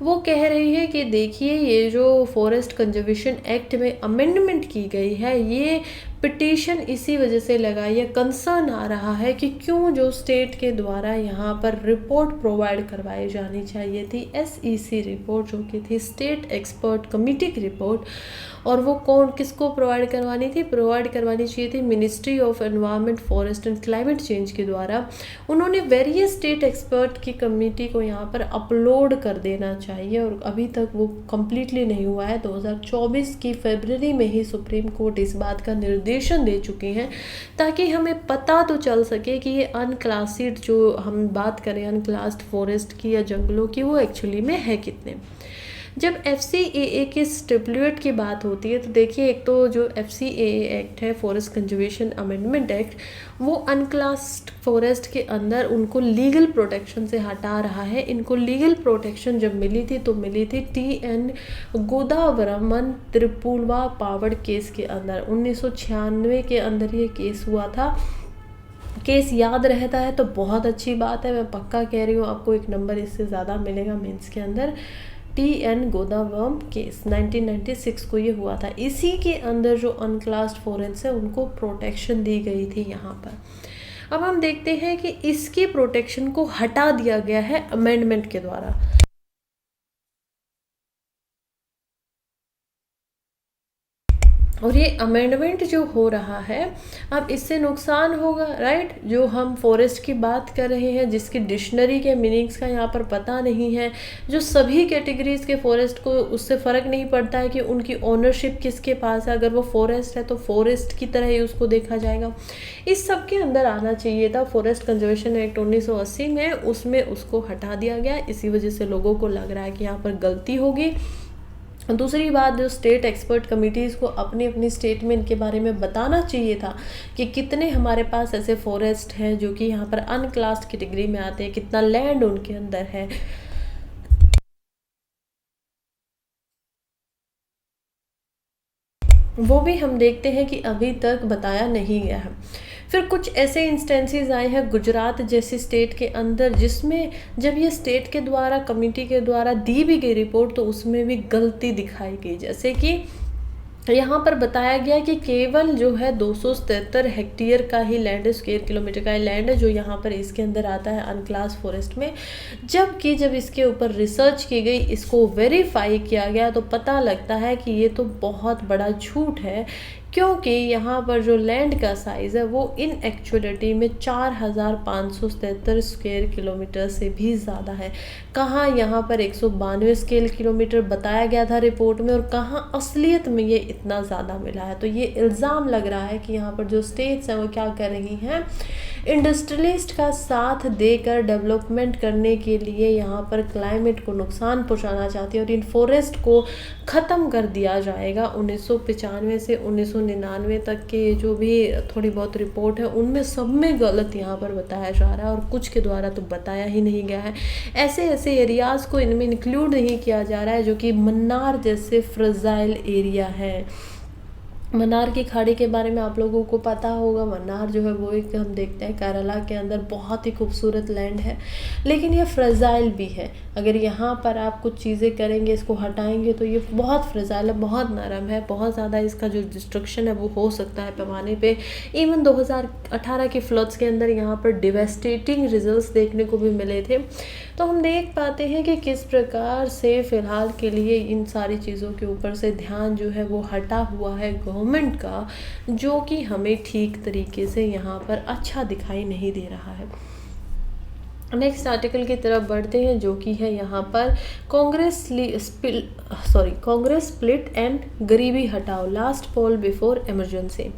वो कह रही है कि देखिए ये जो फॉरेस्ट कंजर्वेशन एक्ट में अमेंडमेंट की गई है ये पिटीशन इसी वजह से लगाई है, कंसर्न आ रहा है कि क्यों जो स्टेट के द्वारा यहाँ पर रिपोर्ट प्रोवाइड करवाई जानी चाहिए थी, SEC रिपोर्ट जो कि थी स्टेट एक्सपर्ट कमेटी की रिपोर्ट, और वो कौन किसको प्रोवाइड करवानी थी, प्रोवाइड करवानी चाहिए थी ministry of environment forest and climate change के द्वारा। उन्होंने वेरियस स्टेट एक्सपर्ट की कमेटी को यहाँ पर अपलोड कर देना चाहिए, और अभी तक वो कम्प्लीटली नहीं हुआ है। 2024 की फरवरी में ही सुप्रीम कोर्ट इस बात का निर्देशन दे चुके हैं, ताकि हमें पता तो चल सके कि ये अनक्लासिड जो हम बात करें अनक्लास्ड फॉरेस्ट की या जंगलों की, वो एक्चुअली में है कितने। जब FCAA के स्टिपुलेट की बात होती है तो देखिए, एक तो जो FCAA एक्ट है, फॉरेस्ट कंजर्वेशन अमेंडमेंट एक्ट, वो अनक्लास्ड फॉरेस्ट के अंदर उनको लीगल प्रोटेक्शन से हटा रहा है। इनको लीगल प्रोटेक्शन जब मिली थी तो मिली थी TN गोदावरमन त्रिपुलवा पावड़ केस के अंदर। 1996 के अंदर ये केस हुआ था। केस याद रहता है तो बहुत अच्छी बात है, मैं पक्का कह रही हूँ, आपको एक नंबर इससे ज़्यादा मिलेगा मेंस के अंदर। TN गोदावरम केस 1996 को ये हुआ था। इसी के अंदर जो अनक्लास्ड फॉरेस्ट है उनको प्रोटेक्शन दी गई थी यहाँ पर। अब हम देखते हैं कि इसकी प्रोटेक्शन को हटा दिया गया है अमेंडमेंट के द्वारा। और ये अमेंडमेंट जो हो रहा है, अब इससे नुकसान होगा, राइट। जो हम फॉरेस्ट की बात कर रहे हैं, जिसकी डिक्शनरी के मीनिंग्स का यहाँ पर पता नहीं है, जो सभी कैटेगरीज के फॉरेस्ट को उससे फ़र्क नहीं पड़ता है कि उनकी ओनरशिप किसके पास है। अगर वो फॉरेस्ट है तो फॉरेस्ट की तरह ही उसको देखा जाएगा। इस सब के अंदर आना चाहिए था फॉरेस्ट कंजर्वेशन एक्ट 1980 में, उसमें उसको हटा दिया गया। इसी वजह से लोगों को लग रहा है कि यहाँ पर गलती होगी। दूसरी बात, जो स्टेट एक्सपर्ट कमिटीज़ को अपनी अपनी स्टेट में इनके बारे में बताना चाहिए था कि कितने हमारे पास ऐसे फॉरेस्ट हैं जो कि यहाँ पर अनक्लास्ड कैटेगरी में आते हैं, कितना लैंड उनके अंदर है। वो भी हम देखते हैं कि अभी तक बताया नहीं गया है। फिर कुछ ऐसे इंस्टेंसेस आए हैं गुजरात जैसी स्टेट के अंदर, जिसमें जब ये स्टेट के द्वारा कमेटी के द्वारा दी भी गई रिपोर्ट तो उसमें भी गलती दिखाई गई। जैसे कि यहाँ पर बताया गया कि केवल जो है 277 हेक्टेयर का ही लैंड है, स्क्वायर किलोमीटर का ही लैंड है जो यहाँ पर इसके अंदर आता है अनक्लास फॉरेस्ट में। जबकि जब इसके ऊपर रिसर्च की गई, इसको वेरीफाई किया गया, तो पता लगता है कि ये तो बहुत बड़ा झूठ है, क्योंकि यहाँ पर जो लैंड का साइज़ है वो इन एक्चुअलिटी में 4577 स्क्वायर किलोमीटर से भी ज़्यादा है। कहाँ यहाँ पर 192 स्क्वायर किलोमीटर बताया गया था रिपोर्ट में, और कहाँ असलियत में ये इतना ज़्यादा मिला है। तो ये इल्ज़ाम लग रहा है कि यहाँ पर जो स्टेट्स हैं वो क्या कर रही हैं, इंडस्ट्रियलिस्ट का साथ देकर डेवलपमेंट करने के लिए यहाँ पर क्लाइमेट को नुकसान पहुँचाना चाहती है, और इन फॉरेस्ट को ख़त्म कर दिया जाएगा। 1995 से 1999 तक के जो भी थोड़ी बहुत रिपोर्ट है उनमें सब में गलत यहाँ पर बताया जा रहा है, और कुछ के द्वारा तो बताया ही नहीं गया है। ऐसे ऐसे एरियाज़ को इनमें इंक्लूड नहीं किया जा रहा है जो कि मन्नार जैसे फ्रजाइल एरिया है। मन्नार की खाड़ी के बारे में आप लोगों को पता होगा। मन्नार जो है वो एक हम देखते हैं केरला के अंदर बहुत ही खूबसूरत लैंड है, लेकिन ये फ्रजाइल भी है। अगर यहाँ पर आप कुछ चीज़ें करेंगे, इसको हटाएंगे, तो ये बहुत फ्रजाइल है, बहुत नरम है, बहुत ज़्यादा इसका जो डिस्ट्रक्शन है वो हो सकता है पैमाने पे। इवन 2018 के फ्लड्स के अंदर यहाँ पर डिवेस्टेटिंग रिजल्ट्स देखने को भी मिले थे। तो हम देख पाते हैं कि किस प्रकार से फ़िलहाल के लिए इन सारी चीज़ों के ऊपर से ध्यान जो है वो हटा हुआ है गवर्नमेंट का, जो कि हमें ठीक तरीके से यहाँ पर अच्छा दिखाई नहीं दे रहा है। नेक्स्ट आर्टिकल की तरफ बढ़ते हैं, जो कि है यहाँ पर कांग्रेस स्प्लिट एंड गरीबी हटाओ, लास्ट पोल बिफोर इमरजेंसी।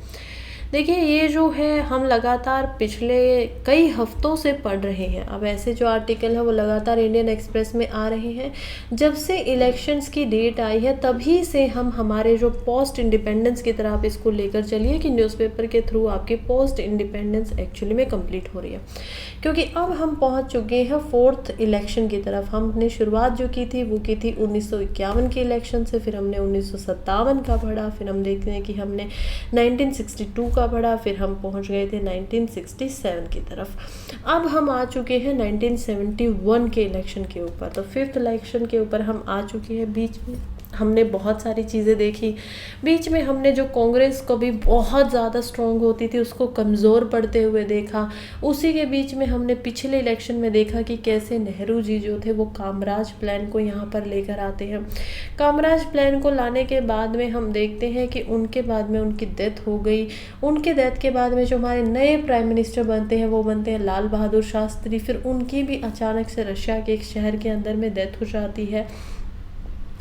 देखिए, ये जो है हम लगातार पिछले कई हफ्तों से पढ़ रहे हैं। अब ऐसे जो आर्टिकल है वो लगातार इंडियन एक्सप्रेस में आ रहे हैं। जब से इलेक्शंस की डेट आई है तभी से हम हमारे जो पोस्ट इंडिपेंडेंस की तरह आप इसको लेकर चलिए कि न्यूज़पेपर के थ्रू आपकी पोस्ट इंडिपेंडेंस एक्चुअली में कंप्लीट हो रही है, क्योंकि अब हम पहुंच चुके हैं फोर्थ इलेक्शन की तरफ। हमने शुरुआत जो की थी वो की थी 1951 के इलेक्शन से, फिर हमने 1957 का पढ़ा, फिर हम देखते हैं कि हमने 1962 का पढ़ा, फिर हम पहुंच गए थे 1967 की तरफ। अब हम आ चुके हैं 1971 के इलेक्शन के ऊपर। तो फिफ्थ इलेक्शन के ऊपर हम आ चुके हैं बीच में। हमने बहुत सारी चीज़ें देखी। बीच में हमने जो कांग्रेस को भी बहुत ज़्यादा स्ट्रॉन्ग होती थी उसको कमज़ोर पड़ते हुए देखा। उसी के बीच में हमने पिछले इलेक्शन में देखा कि कैसे नेहरू जी जो थे वो कामराज प्लान को यहाँ पर लेकर आते हैं। कामराज प्लान को लाने के बाद में हम देखते हैं कि उनके बाद में उनकी डेथ हो गई। उनके डेथ के बाद में जो हमारे नए प्राइम मिनिस्टर बनते हैं वो बनते हैं लाल बहादुर शास्त्री। फिर उनकी भी अचानक से रशिया के एक शहर के अंदर में डेथ हो जाती है।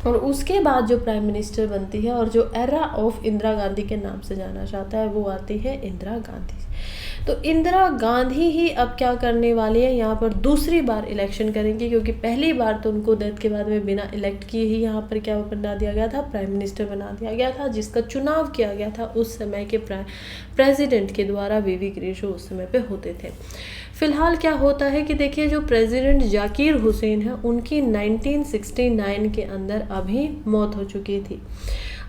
और उसके बाद जो प्राइम मिनिस्टर बनती है और जो एरा ऑफ इंदिरा गांधी के नाम से जाना जाता है वो आती है इंदिरा गांधी। तो इंदिरा गांधी ही अब क्या करने वाली है, यहाँ पर दूसरी बार इलेक्शन करेंगे, क्योंकि पहली बार तो उनको डेथ के बाद में बिना इलेक्ट किए ही यहाँ पर क्या बना दिया गया था, प्राइम मिनिस्टर बना दिया गया था, जिसका चुनाव किया गया था उस समय के प्रेसिडेंट के द्वारा। वीवी गिरीश उस समय पे होते थे। फिलहाल क्या होता है कि देखिए जो प्रेसिडेंट जाकिर हुसैन है उनकी 1969 के अंदर अभी मौत हो चुकी थी।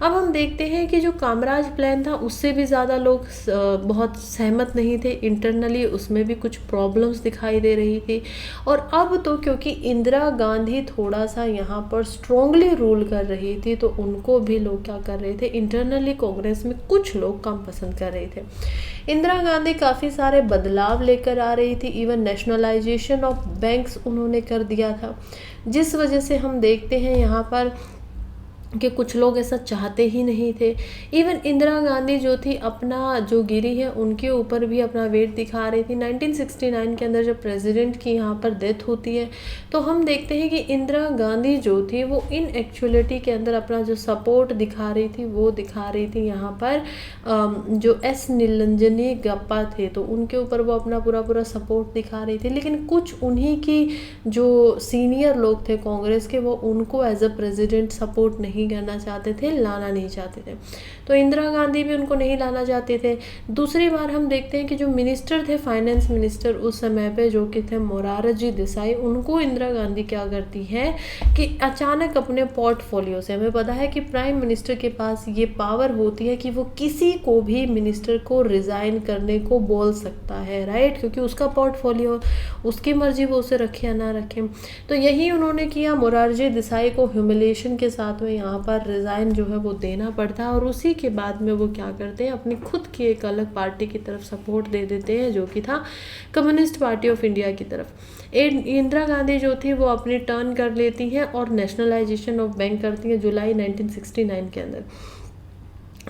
अब हम देखते हैं कि जो कामराज प्लान था उससे भी ज़्यादा लोग बहुत सहमत नहीं थे। इंटरनली उसमें भी कुछ प्रॉब्लम्स दिखाई दे रही थी। और अब तो क्योंकि इंदिरा गांधी थोड़ा सा यहाँ पर स्ट्रांगली रूल कर रही थी तो उनको भी लोग क्या कर रहे थे, इंटरनली कांग्रेस में कुछ लोग कम पसंद कर रहे थे। इंदिरा गांधी काफ़ी सारे बदलाव लेकर आ रही थी। इवन नेशनलाइजेशन ऑफ बैंक्स उन्होंने कर दिया था, जिस वजह से हम देखते हैं यहाँ पर कि कुछ लोग ऐसा चाहते ही नहीं थे। इवन इंदिरा गांधी जो थी अपना जो गिरी है उनके ऊपर भी अपना वेट दिखा रही थी। 1969 के अंदर जब प्रेसिडेंट की यहाँ पर डेथ होती है तो हम देखते हैं कि इंदिरा गांधी जो थी वो इन एक्चुअलिटी के अंदर अपना जो सपोर्ट दिखा रही थी वो दिखा रही थी यहाँ पर जो एस नीलंजनी गप्पा थे तो उनके ऊपर वो अपना पूरा सपोर्ट दिखा रही थी। लेकिन कुछ उन्हीं की जो सीनियर लोग थे कांग्रेस के वो उनको एज अ प्रेसिडेंट सपोर्ट नहीं करना चाहते थे, लाना नहीं चाहते थे। तो इंदिरा गांधी भी उनको नहीं लाना चाहते थे। दूसरी बार हम देखते हैं कि जो मिनिस्टर थे, फाइनेंस मिनिस्टर उस समय पे जो कि थे मोरारजी देसाई, उनको इंदिरा गांधी क्या करती है कि अचानक अपने पोर्टफोलियो से, हमें पता है कि प्राइम मिनिस्टर के पास ये पावर होती है कि वो किसी को भी मिनिस्टर को रिजाइन करने को बोल सकता है, राइट, क्योंकि उसका पोर्टफोलियो, उसकी मर्जी वो उसे रखे या ना रखे। तो यही उन्होंने किया। मोरारजी देसाई को ह्यूमिलेशन के साथ में यहाँ पर रिज़ाइन जो है वो देना पड़ता है और उसी के बाद में वो क्या करते हैं, अपनी खुद की एक अलग पार्टी की तरफ सपोर्ट दे देते हैं जो कि था कम्युनिस्ट पार्टी ऑफ इंडिया की तरफ। इंदिरा गांधी जो थी वो अपनी टर्न कर लेती हैं और नेशनलाइजेशन ऑफ बैंक करती हैं जुलाई 1969 के अंदर।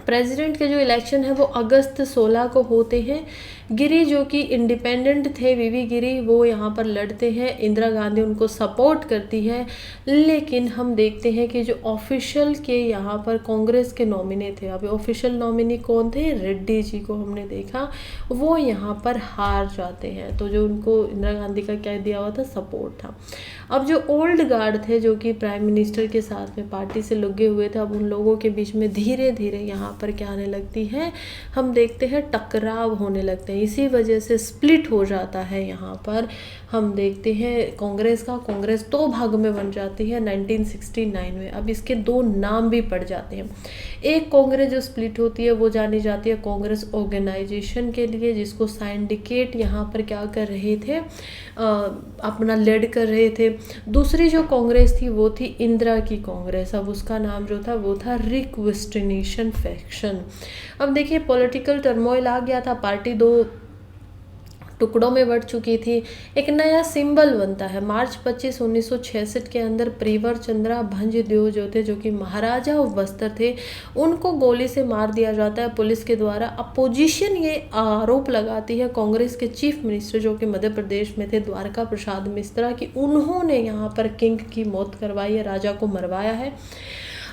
प्रेसिडेंट के जो इलेक्शन है वो अगस्त 16 को होते हैं। गिरी जो कि इंडिपेंडेंट थे, वीवी गिरी, वो यहाँ पर लड़ते हैं। इंदिरा गांधी उनको सपोर्ट करती है। लेकिन हम देखते हैं कि जो ऑफिशियल के यहाँ पर कांग्रेस के नॉमिनी थे, अभी ऑफिशियल नॉमिनी कौन थे, रेड्डी जी को हमने देखा, वो यहाँ पर हार जाते हैं। तो जो उनको इंदिरा गांधी का क्या दिया हुआ था, सपोर्ट था। अब जो ओल्ड गार्ड थे जो कि प्राइम मिनिस्टर के साथ में पार्टी से लगे हुए थे, अब उन लोगों के बीच में धीरे धीरे यहाँ पर क्या आने लगती है, हम देखते हैं टकराव होने लगते हैं। इसी वजह से स्प्लिट हो जाता है। यहाँ पर हम देखते हैं कांग्रेस दो भाग में बन जाती है 1969 में। अब इसके दो नाम भी पड़ जाते हैं। एक कांग्रेस जो स्प्लिट होती है वो जानी जाती है कांग्रेस ऑर्गेनाइजेशन के लिए, जिसको सिंडिकेट यहाँ पर क्या कर रहे थे, अपना लीड कर रहे थे। दूसरी जो कांग्रेस थी वो थी इंदिरा की कांग्रेस। अब उसका नाम जो था वो था रिक्वेस्टिनेशन फैक्शन। अब देखिए पॉलिटिकल टर्मोइल आ गया था, पार्टी दो टुकड़ों में बढ़ चुकी थी। एक नया सिंबल बनता है। मार्च 25 1966 के अंदर प्रीवर चंद्रा भंजदेव जो थे, जो कि महाराजा ऑफ बस्तर थे, उनको गोली से मार दिया जाता है पुलिस के द्वारा। अपोजिशन ये आरोप लगाती है कांग्रेस के चीफ मिनिस्टर जो कि मध्य प्रदेश में थे, द्वारका प्रसाद मिश्रा, कि उन्होंने यहाँ पर किंग की मौत करवाई है, राजा को मरवाया है।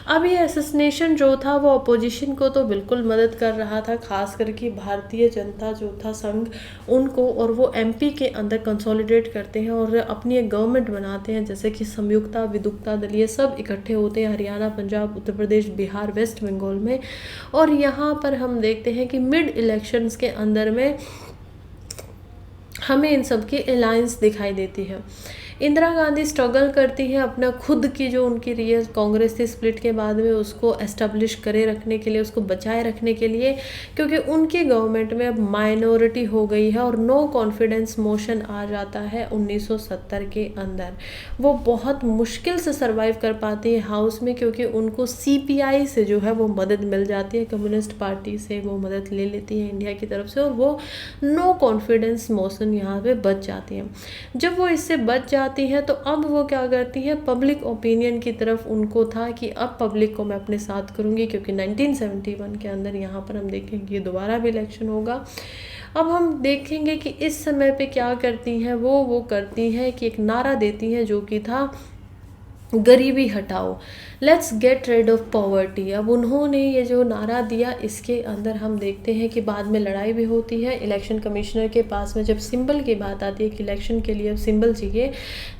अब ये असैसिनेशन जो था वो अपोजिशन को तो बिल्कुल मदद कर रहा था, खास करके भारतीय जनता जो था संघ उनको, और वो एमपी के अंदर कंसोलिडेट करते हैं और अपनी एक गवर्नमेंट बनाते हैं, जैसे कि संयुक्ता विदुक्ता दल, ये सब इकट्ठे होते हैं हरियाणा, पंजाब, उत्तर प्रदेश, बिहार, वेस्ट बंगाल में। और यहाँ पर हम देखते हैं कि मिड इलेक्शंस के अंदर में हमें इन सब की अलायंस दिखाई देती है। इंदिरा गांधी स्ट्रगल करती हैं अपना खुद की जो उनकी रियल कांग्रेस थी स्प्लिट के बाद में उसको एस्टेब्लिश करे रखने के लिए, उसको बचाए रखने के लिए, क्योंकि उनकी गवर्नमेंट में अब माइनॉरिटी हो गई है और नो कॉन्फिडेंस मोशन आ जाता है 1970 के अंदर। वो बहुत मुश्किल से सरवाइव कर पाती है हाउस में, क्योंकि उनको सीपीआई से जो है वो मदद मिल जाती है, कम्युनिस्ट पार्टी से वो मदद ले लेती है इंडिया की तरफ से, और वो नो कॉन्फिडेंस मोशन यहाँ पे बच जाती हैं। जब वो इससे बच जाती हैं तो अब वो क्या करती हैं, पब्लिक ओपिनियन की तरफ उनको था कि अब पब्लिक को मैं अपने साथ करूँगी, क्योंकि 1971 के अंदर यहाँ पर हम देखेंगे दोबारा भी इलेक्शन होगा। अब हम देखेंगे कि इस समय पे क्या करती हैं वो करती हैं कि एक नारा देती हैं जो कि था गरीबी हटाओ, let's get rid of poverty. अब उन्होंने ये जो नारा दिया, इसके अंदर हम देखते हैं कि बाद में लड़ाई भी होती है इलेक्शन कमिश्नर के पास में। जब सिंबल की बात आती है कि इलेक्शन के लिए अब सिंबल चाहिए,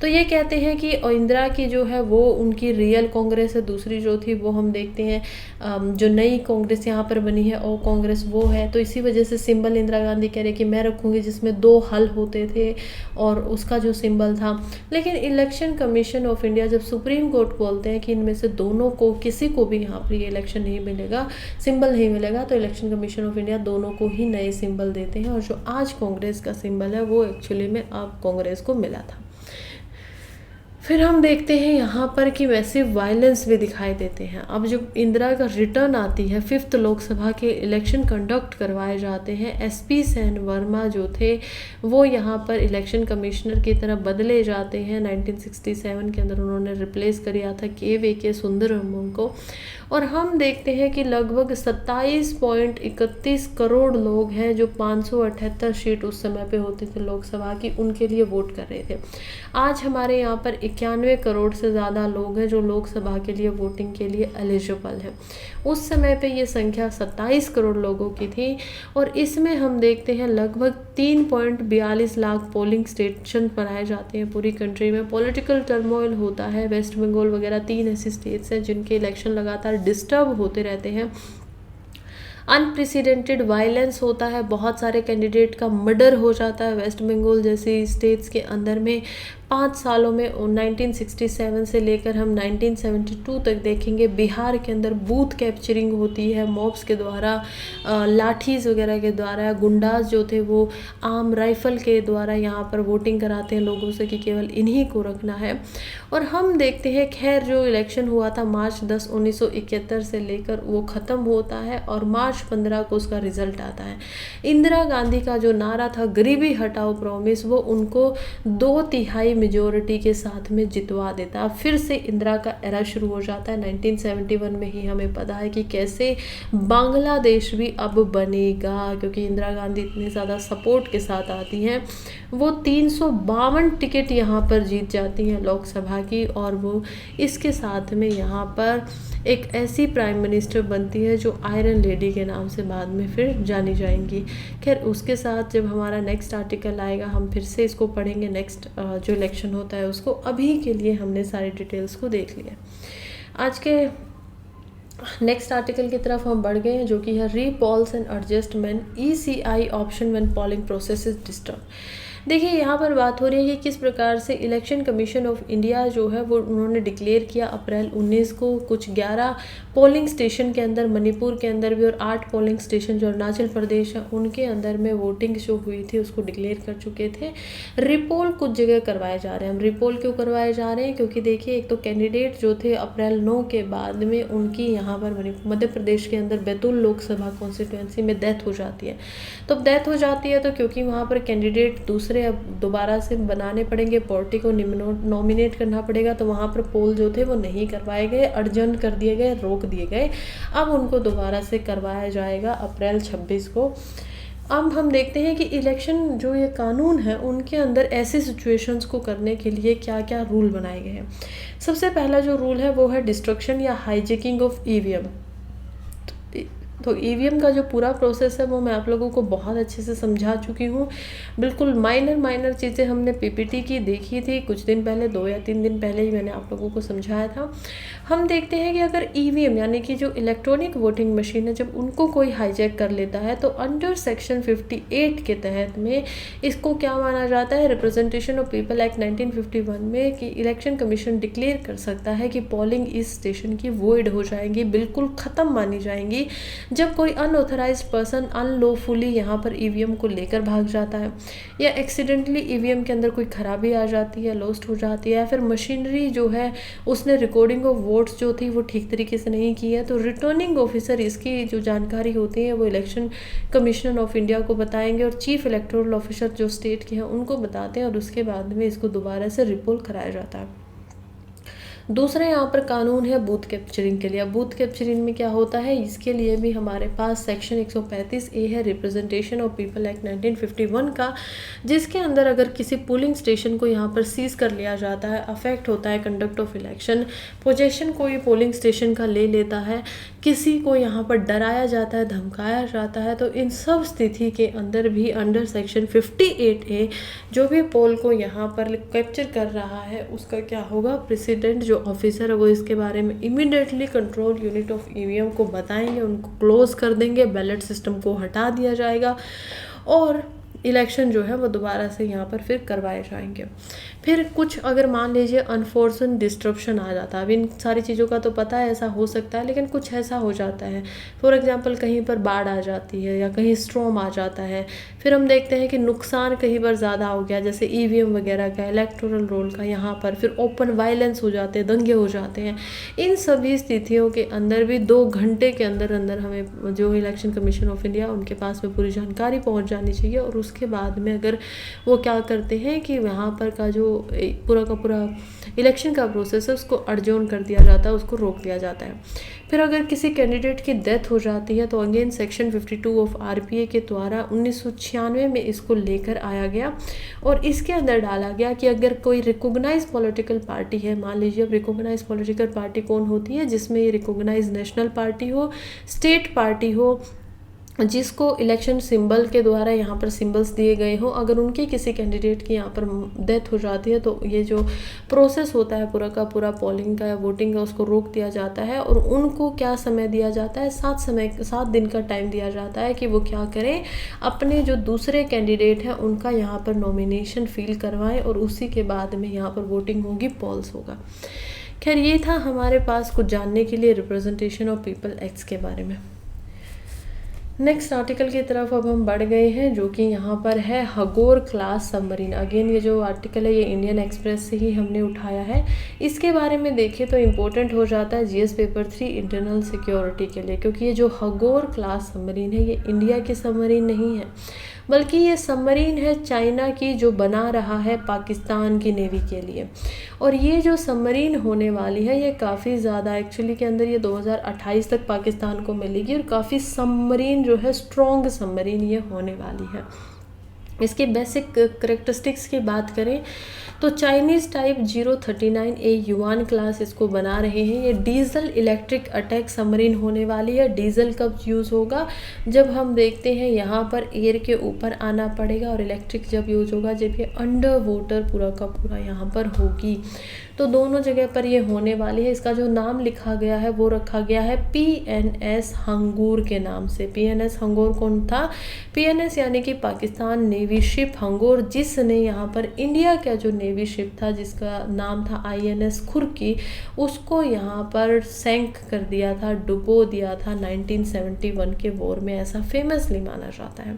तो ये कहते हैं कि इंदिरा की जो है वो उनकी रियल कांग्रेस है, दूसरी जो थी वो हम देखते हैं जो नई कांग्रेस यहाँ पर बनी है और कांग्रेस वो है। तो इसी वजह से सिंबल इंदिरा गांधी कह रहे कि मैं रखूँगी जिसमें 2 हल होते थे और उसका जो सिंबल था। लेकिन इलेक्शन कमीशन ऑफ इंडिया जब सुप्रीम कोर्ट बोलते हैं कि इनमें से दोनों को किसी को भी यहाँ पर ये इलेक्शन नहीं मिलेगा, सिंबल नहीं मिलेगा, तो इलेक्शन कमीशन ऑफ इंडिया दोनों को ही नए सिंबल देते हैं। और जो आज कांग्रेस का सिंबल है वो एक्चुअली में अब कांग्रेस को मिला था। फिर हम देखते हैं यहाँ पर कि वैसे वायलेंस भी दिखाई देते हैं। अब जब इंदिरा का रिटर्न आती है, 5th लोकसभा के इलेक्शन कंडक्ट करवाए जाते हैं, एसपी सेन वर्मा जो थे वो यहाँ पर इलेक्शन कमिश्नर की तरफ बदले जाते हैं। 1967 के अंदर उन्होंने रिप्लेस किया था के सुंदरम को। और हम देखते हैं कि लगभग 27.31 करोड़ लोग हैं जो 578 सीट उस समय पे होती थी लोकसभा की, उनके लिए वोट कर रहे थे। आज हमारे यहाँ पर 91 करोड़ से ज़्यादा लोग हैं जो लोकसभा के लिए वोटिंग के लिए एलिजिबल है। उस समय पे ये संख्या 27 करोड़ लोगों की थी। और इसमें हम देखते हैं लगभग 3.42 लाख पोलिंग स्टेशन बनाए जाते हैं पूरी कंट्री में। पॉलिटिकल टर्मोइल होता है, वेस्ट बंगाल वगैरह 3 ऐसी स्टेट्स हैं जिनके इलेक्शन लगातार डिस्टर्ब होते रहते हैं। अनप्रेसिडेंटेड वायलेंस होता है, बहुत सारे कैंडिडेट का मर्डर हो जाता है वेस्ट बंगाल जैसी स्टेट्स के अंदर में। 5 सालों में 1967 से लेकर हम 1972 तक देखेंगे बिहार के अंदर बूथ कैप्चरिंग होती है मॉब्स के द्वारा, लाठीज़ वगैरह के द्वारा। गुंडाज जो थे वो आम राइफल के द्वारा यहाँ पर वोटिंग कराते हैं लोगों से कि केवल इन्हीं को रखना है। और हम देखते हैं खैर जो इलेक्शन हुआ था मार्च 10, 1971 से लेकर वो ख़त्म होता है और मार्च 15 को उसका रिजल्ट आता है। इंदिरा गांधी का जो नारा था गरीबी हटाओ प्रॉमिस, वो उनको 2/3 मेजोरिटी के साथ में जितवा देता। फिर से इंदिरा का एरा शुरू हो जाता है। 1971 में ही हमें पता है कि कैसे बांग्लादेश भी अब बनेगा, क्योंकि इंदिरा गांधी इतनी ज़्यादा सपोर्ट के साथ आती हैं। वो 352 टिकट यहाँ पर जीत जाती हैं लोकसभा की, और वो इसके साथ में यहाँ पर एक ऐसी प्राइम मिनिस्टर बनती है जो आयरन लेडी के नाम से बाद में फिर जानी जाएंगी। खैर उसके साथ जब हमारा नेक्स्ट आर्टिकल आएगा हम फिर से इसको पढ़ेंगे, नेक्स्ट जो इलेक्शन होता है उसको। अभी के लिए हमने सारी डिटेल्स को देख लिया। आज के नेक्स्ट आर्टिकल की तरफ हम बढ़ गए हैं जो कि है repolls and adjustment ECI option when polling process is disturb. देखिए यहाँ पर बात हो रही है कि किस प्रकार से इलेक्शन कमीशन ऑफ इंडिया जो है वो उन्होंने डिक्लेयर किया अप्रैल 19 को कुछ 11 पोलिंग स्टेशन के अंदर, मणिपुर के अंदर भी, और 8 पोलिंग स्टेशन जो अरुणाचल प्रदेश है उनके अंदर में वोटिंग जो हुई थी उसको डिक्लेयर कर चुके थे। रिपोल कुछ जगह करवाए जा रहे हैं। हम रिपोल क्यों करवाए जा रहे हैं, क्योंकि देखिए एक तो कैंडिडेट जो थे अप्रैल 9 के बाद में उनकी यहाँ पर मध्य प्रदेश के अंदर बैतूल लोकसभा कॉन्स्टिट्यूंसी में डेथ हो जाती है। तो डेथ हो जाती है तो क्योंकि वहाँ पर कैंडिडेट दूसरे अब दोबारा से बनाने पड़ेंगे, पार्टी को नॉमिनेट करना पड़ेगा, तो वहाँ पर पोल जो थे वो नहीं करवाए गए, अर्जन कर दिए गए, रोक दिए गए। अब उनको दोबारा से करवाया जाएगा अप्रैल 26 को। अब हम देखते हैं कि इलेक्शन जो ये कानून है उनके अंदर ऐसे सिचुएशंस को करने के लिए क्या क्या रूल बनाए गए हैं। सबसे पहला जो रूल है वो है डिस्ट्रक्शन या हाईजैकिंग ऑफ EVM। तो ईवीएम का जो पूरा प्रोसेस है वो मैं आप लोगों को बहुत अच्छे से समझा चुकी हूँ। बिल्कुल माइनर चीज़ें हमने पीपीटी की देखी थी कुछ दिन पहले, 2 या 3 दिन पहले ही मैंने आप लोगों को समझाया था। हम देखते हैं कि अगर ईवीएम यानी कि जो इलेक्ट्रॉनिक वोटिंग मशीन है, जब उनको कोई हाईजैक कर लेता है तो अंडर सेक्शन 58 के तहत में इसको क्या माना जाता है, रिप्रेजेंटेशन ऑफ पीपल एक्ट 1951 में, कि इलेक्शन कमीशन डिक्लेयर कर सकता है कि पोलिंग इस स्टेशन की वॉइड हो जाएंगी, बिल्कुल ख़त्म मानी जाएंगी, जब कोई अनऑथराइज्ड पर्सन अनलॉफुली यहाँ पर ईवीएम को लेकर भाग जाता है, या एक्सीडेंटली ईवीएम के अंदर कोई खराबी आ जाती है, लॉस्ट हो जाती है, या फिर मशीनरी जो है उसने रिकॉर्डिंग ऑफ वोट्स जो थी वो ठीक तरीके से नहीं की है, तो रिटर्निंग ऑफिसर इसकी जो जानकारी होती है वो इलेक्शन कमीशन ऑफ इंडिया को बताएंगे और चीफ इलेक्टोरल ऑफिसर जो स्टेट के हैं उनको बताते हैं, और उसके बाद में इसको दोबारा से रिपोल कराया जाता है। दूसरा यहाँ पर कानून है बूथ कैप्चरिंग के लिए। बूथ कैप्चरिंग में क्या होता है, इसके लिए भी हमारे पास सेक्शन 135A है रिप्रेजेंटेशन ऑफ पीपल एक्ट 1951 का, जिसके अंदर अगर किसी पोलिंग स्टेशन को यहाँ पर सीज कर लिया जाता है, अफेक्ट होता है कंडक्ट ऑफ इलेक्शन, पोजेशन कोई पोलिंग स्टेशन का ले लेता है, किसी को यहाँ पर डराया जाता है, धमकाया जाता है, तो इन सब स्थिति के अंदर भी अंडर सेक्शन 58A जो भी पोल को यहाँ पर कैप्चर कर रहा है उसका क्या होगा, प्रेसिडेंट जो ऑफिसर है वो इसके बारे में immediately control unit of EVM को बताएंगे, उनको क्लोज कर देंगे, बैलेट सिस्टम को हटा दिया जाएगा और इलेक्शन जो है वो दोबारा से यहाँ पर फिर करवाए जाएंगे। फिर कुछ अगर मान लीजिए अनफॉर्चुनेट डिस्ट्रप्शन आ जाता है, अब इन सारी चीज़ों का तो पता है ऐसा हो सकता है, लेकिन कुछ ऐसा हो जाता है, फॉर एग्जांपल कहीं पर बाढ़ आ जाती है या कहीं स्ट्रॉम आ जाता है, फिर हम देखते हैं कि नुकसान कहीं पर ज़्यादा हो गया, जैसे ईवीएम वगैरह का, इलेक्टोरल रोल का यहाँ पर, फिर ओपन वायलेंस हो जाते हैं, दंगे हो जाते हैं, इन सभी स्थितियों के अंदर भी 2 घंटे के अंदर अंदर हमें जो इलेक्शन कमीशन ऑफ इंडिया उनके पास में पूरी जानकारी पहुँच जानी चाहिए, और उसके बाद में अगर वो क्या करते हैं कि वहाँ पर का जो पूरा का पूरा इलेक्शन का प्रोसेस है उसको अडजॉर्न कर दिया जाता है, उसको रोक दिया जाता है। फिर अगर किसी कैंडिडेट की डेथ हो जाती है तो अगेन सेक्शन 52 ऑफ आरपीए के द्वारा 1996 में इसको लेकर आया गया और इसके अंदर डाला गया कि अगर कोई रिकॉग्नाइज पॉलिटिकल पार्टी है, मान लीजिए अब रिकॉग्नाइज पॉलिटिकल पार्टी कौन होती है, जिसमें ये रिकॉग्नाइज नेशनल पार्टी हो, स्टेट पार्टी हो, जिसको इलेक्शन सिंबल के द्वारा यहाँ पर सिंबल्स दिए गए हो, अगर उनके किसी कैंडिडेट की यहाँ पर डेथ हो जाती है तो ये जो प्रोसेस होता है पूरा का पूरा पोलिंग का या वोटिंग का उसको रोक दिया जाता है और उनको क्या समय दिया जाता है, 7 दिन का टाइम दिया जाता है कि वो क्या करें, अपने जो दूसरे कैंडिडेट हैं उनका यहाँ पर नॉमिनेशन फिल करवाएं और उसी के बाद में यहाँ पर वोटिंग होगी, पॉल्स होगा। खैर ये था हमारे पास कुछ जानने के लिए रिप्रेजेंटेशन ऑफ पीपल एक्ट्स के बारे में। नेक्स्ट आर्टिकल की तरफ अब हम बढ़ गए हैं जो कि यहाँ पर है हगोर क्लास सबमरीन। अगेन ये जो आर्टिकल है ये इंडियन एक्सप्रेस से ही हमने उठाया है। इसके बारे में देखें तो इम्पोर्टेंट हो जाता है जीएस पेपर 3 इंटरनल सिक्योरिटी के लिए, क्योंकि ये जो हगोर क्लास सबमरीन है ये इंडिया की सबमरीन नहीं है, बल्कि ये सबमरीन है चाइना की जो बना रहा है पाकिस्तान की नेवी के लिए। और ये जो सबमरीन होने वाली है ये काफ़ी ज़्यादा एक्चुअली के अंदर ये 2028 तक पाकिस्तान को मिलेगी और काफ़ी सबमरीन जो है स्ट्रॉन्ग सबमरीन ये होने वाली है। इसके बेसिक करेक्टरिस्टिक्स की बात करें तो Chinese type 039A yuan class इसको बना रहे हैं। ये डीजल इलेक्ट्रिक अटैक सबमरीन होने वाली है। डीजल कब यूज़ होगा, जब हम देखते हैं यहाँ पर एयर के ऊपर आना पड़ेगा, और इलेक्ट्रिक जब यूज़ होगा जब ये अंडर वाटर पूरा का पूरा यहाँ पर होगी। तो दोनों जगह पर ये होने वाली है। इसका जो नाम लिखा गया है वो रखा गया है PNS हंगूर के नाम से। PNS हंगूर कौन था, PNS यानी कि पाकिस्तान नेवी शिप हंगूर, जिसने यहाँ पर इंडिया का जो नेवी शिप था जिसका नाम था INS खुर्की, उसको यहाँ पर सैंक कर दिया था, डुबो दिया था 1971 के वॉर में, ऐसा फेमसली माना जाता है।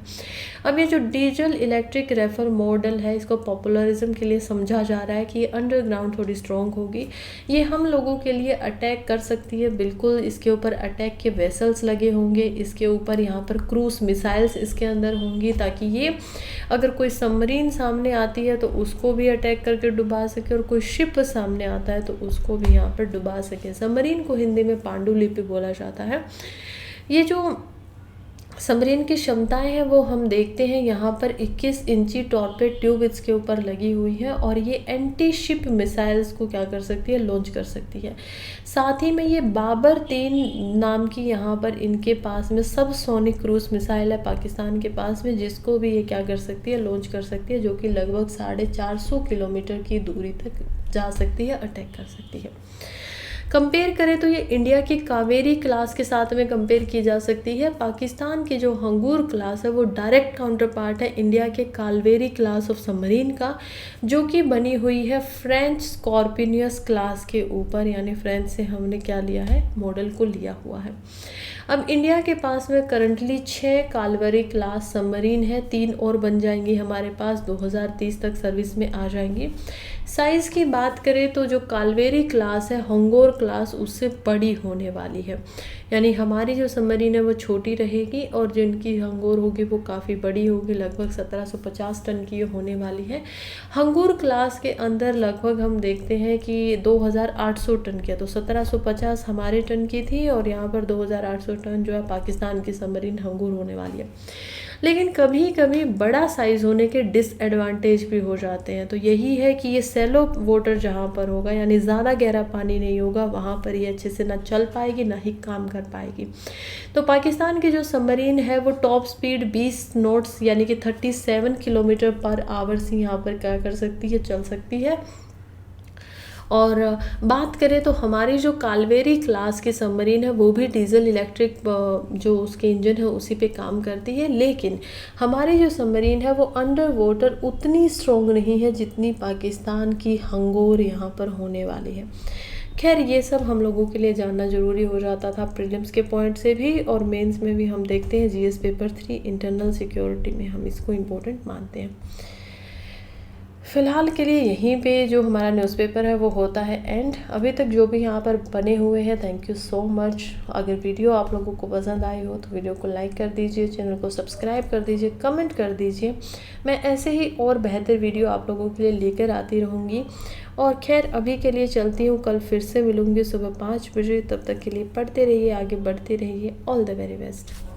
अब ये जो डीजल इलेक्ट्रिक रेफर मॉडल है इसको पॉपुलरिज्म के लिए समझा जा रहा है कि ये अंडरग्राउंड थोड़ी स्ट्रॉन्ग होगी, ये हम लोगों के लिए अटैक कर सकती है। बिल्कुल इसके ऊपर अटैक के वेसल्स लगे होंगे, इसके ऊपर यहाँ पर क्रूज मिसाइल्स इसके अंदर होंगी, ताकि ये अगर कोई सबमरीन सामने आती है तो उसको भी अटैक करके डुबा सके, और कोई शिप सामने आता है तो उसको भी यहाँ पर डुबा सके। सबमरीन को हिंदी में पांडुलिपि बोला जाता है। ये जो सबमरीन की क्षमताएं हैं वो हम देखते हैं यहाँ पर 21 इंची टॉर्पेड ट्यूब इसके ऊपर लगी हुई है और ये एंटी शिप मिसाइल्स को क्या कर सकती है, लॉन्च कर सकती है। साथ ही में ये बाबर 3 नाम की यहाँ पर इनके पास में सब सोनिक क्रूज मिसाइल है पाकिस्तान के पास में, जिसको भी ये क्या कर सकती है, लॉन्च कर सकती है, जो कि लगभग 450 किलोमीटर की दूरी तक जा सकती है, अटैक कर सकती है। कंपेयर करें तो ये इंडिया की कावेरी क्लास के साथ में कंपेयर की जा सकती है। पाकिस्तान की जो हंगूर क्लास है वो डायरेक्ट काउंटर पार्ट है इंडिया के कालवेरी क्लास ऑफ सबमरीन का, जो कि बनी हुई है फ्रेंच स्कॉर्पिनियस क्लास के ऊपर, यानी फ्रेंच से हमने क्या लिया है, मॉडल को लिया हुआ है। अब इंडिया के पास में करंटली 6 कालवेरी क्लास सबमरीन है, 3 और बन जाएंगी हमारे पास, 2030 तक सर्विस में आ जाएंगी। साइज़ की बात करें तो जो कालवेरी क्लास है हंगोर क्लास उससे बड़ी होने वाली है, यानी हमारी जो सबमरीन है वो छोटी रहेगी और जिनकी हंगोर होगी वो काफ़ी बड़ी होगी, लगभग 1750 टन की होने वाली है। हंगोर क्लास के अंदर लगभग हम देखते हैं कि 2800 टन की है, तो 1750 हमारे टन की थी और यहाँ पर 2800 टन जो है पाकिस्तान की सबमरीन हंगोर होने वाली है। लेकिन कभी कभी बड़ा साइज़ होने के डिसएडवांटेज भी हो जाते हैं, तो यही है कि ये सेलो वाटर जहाँ पर होगा, यानी ज़्यादा गहरा पानी नहीं होगा, वहाँ पर ये अच्छे से ना चल पाएगी ना ही काम कर पाएगी। तो पाकिस्तान की जो सबमरीन है वो टॉप स्पीड 20 नॉट्स यानी कि 37 किलोमीटर पर आवर से यहाँ पर क्या कर सकती है, चल सकती है। और बात करें तो हमारी जो कालवेरी क्लास की सबमरीन है वो भी डीजल इलेक्ट्रिक जो उसके इंजन है उसी पे काम करती है, लेकिन हमारी जो सबमरीन है वो अंडर वाटर उतनी स्ट्रॉन्ग नहीं है जितनी पाकिस्तान की हंगोर यहाँ पर होने वाली है। खैर ये सब हम लोगों के लिए जानना ज़रूरी हो जाता था प्रीलिम्स के पॉइंट से भी, और मेंस में भी हम देखते हैं जीएस पेपर 3 इंटरनल सिक्योरिटी में हम इसको इम्पोर्टेंट मानते हैं। फ़िलहाल के लिए यहीं पे जो हमारा न्यूज़पेपर है वो होता है एंड। अभी तक जो भी यहाँ पर बने हुए हैं थैंक यू सो मच। अगर वीडियो आप लोगों को पसंद आई हो तो वीडियो को लाइक कर दीजिए, चैनल को सब्सक्राइब कर दीजिए, कमेंट कर दीजिए। मैं ऐसे ही और बेहतर वीडियो आप लोगों के लिए लेकर आती रहूँगी। और खैर अभी के लिए चलती हूँ, कल फिर से मिलूँगी सुबह 5 बजे। तब तक के लिए पढ़ते रहिए, आगे बढ़ते रहिए। All the very best.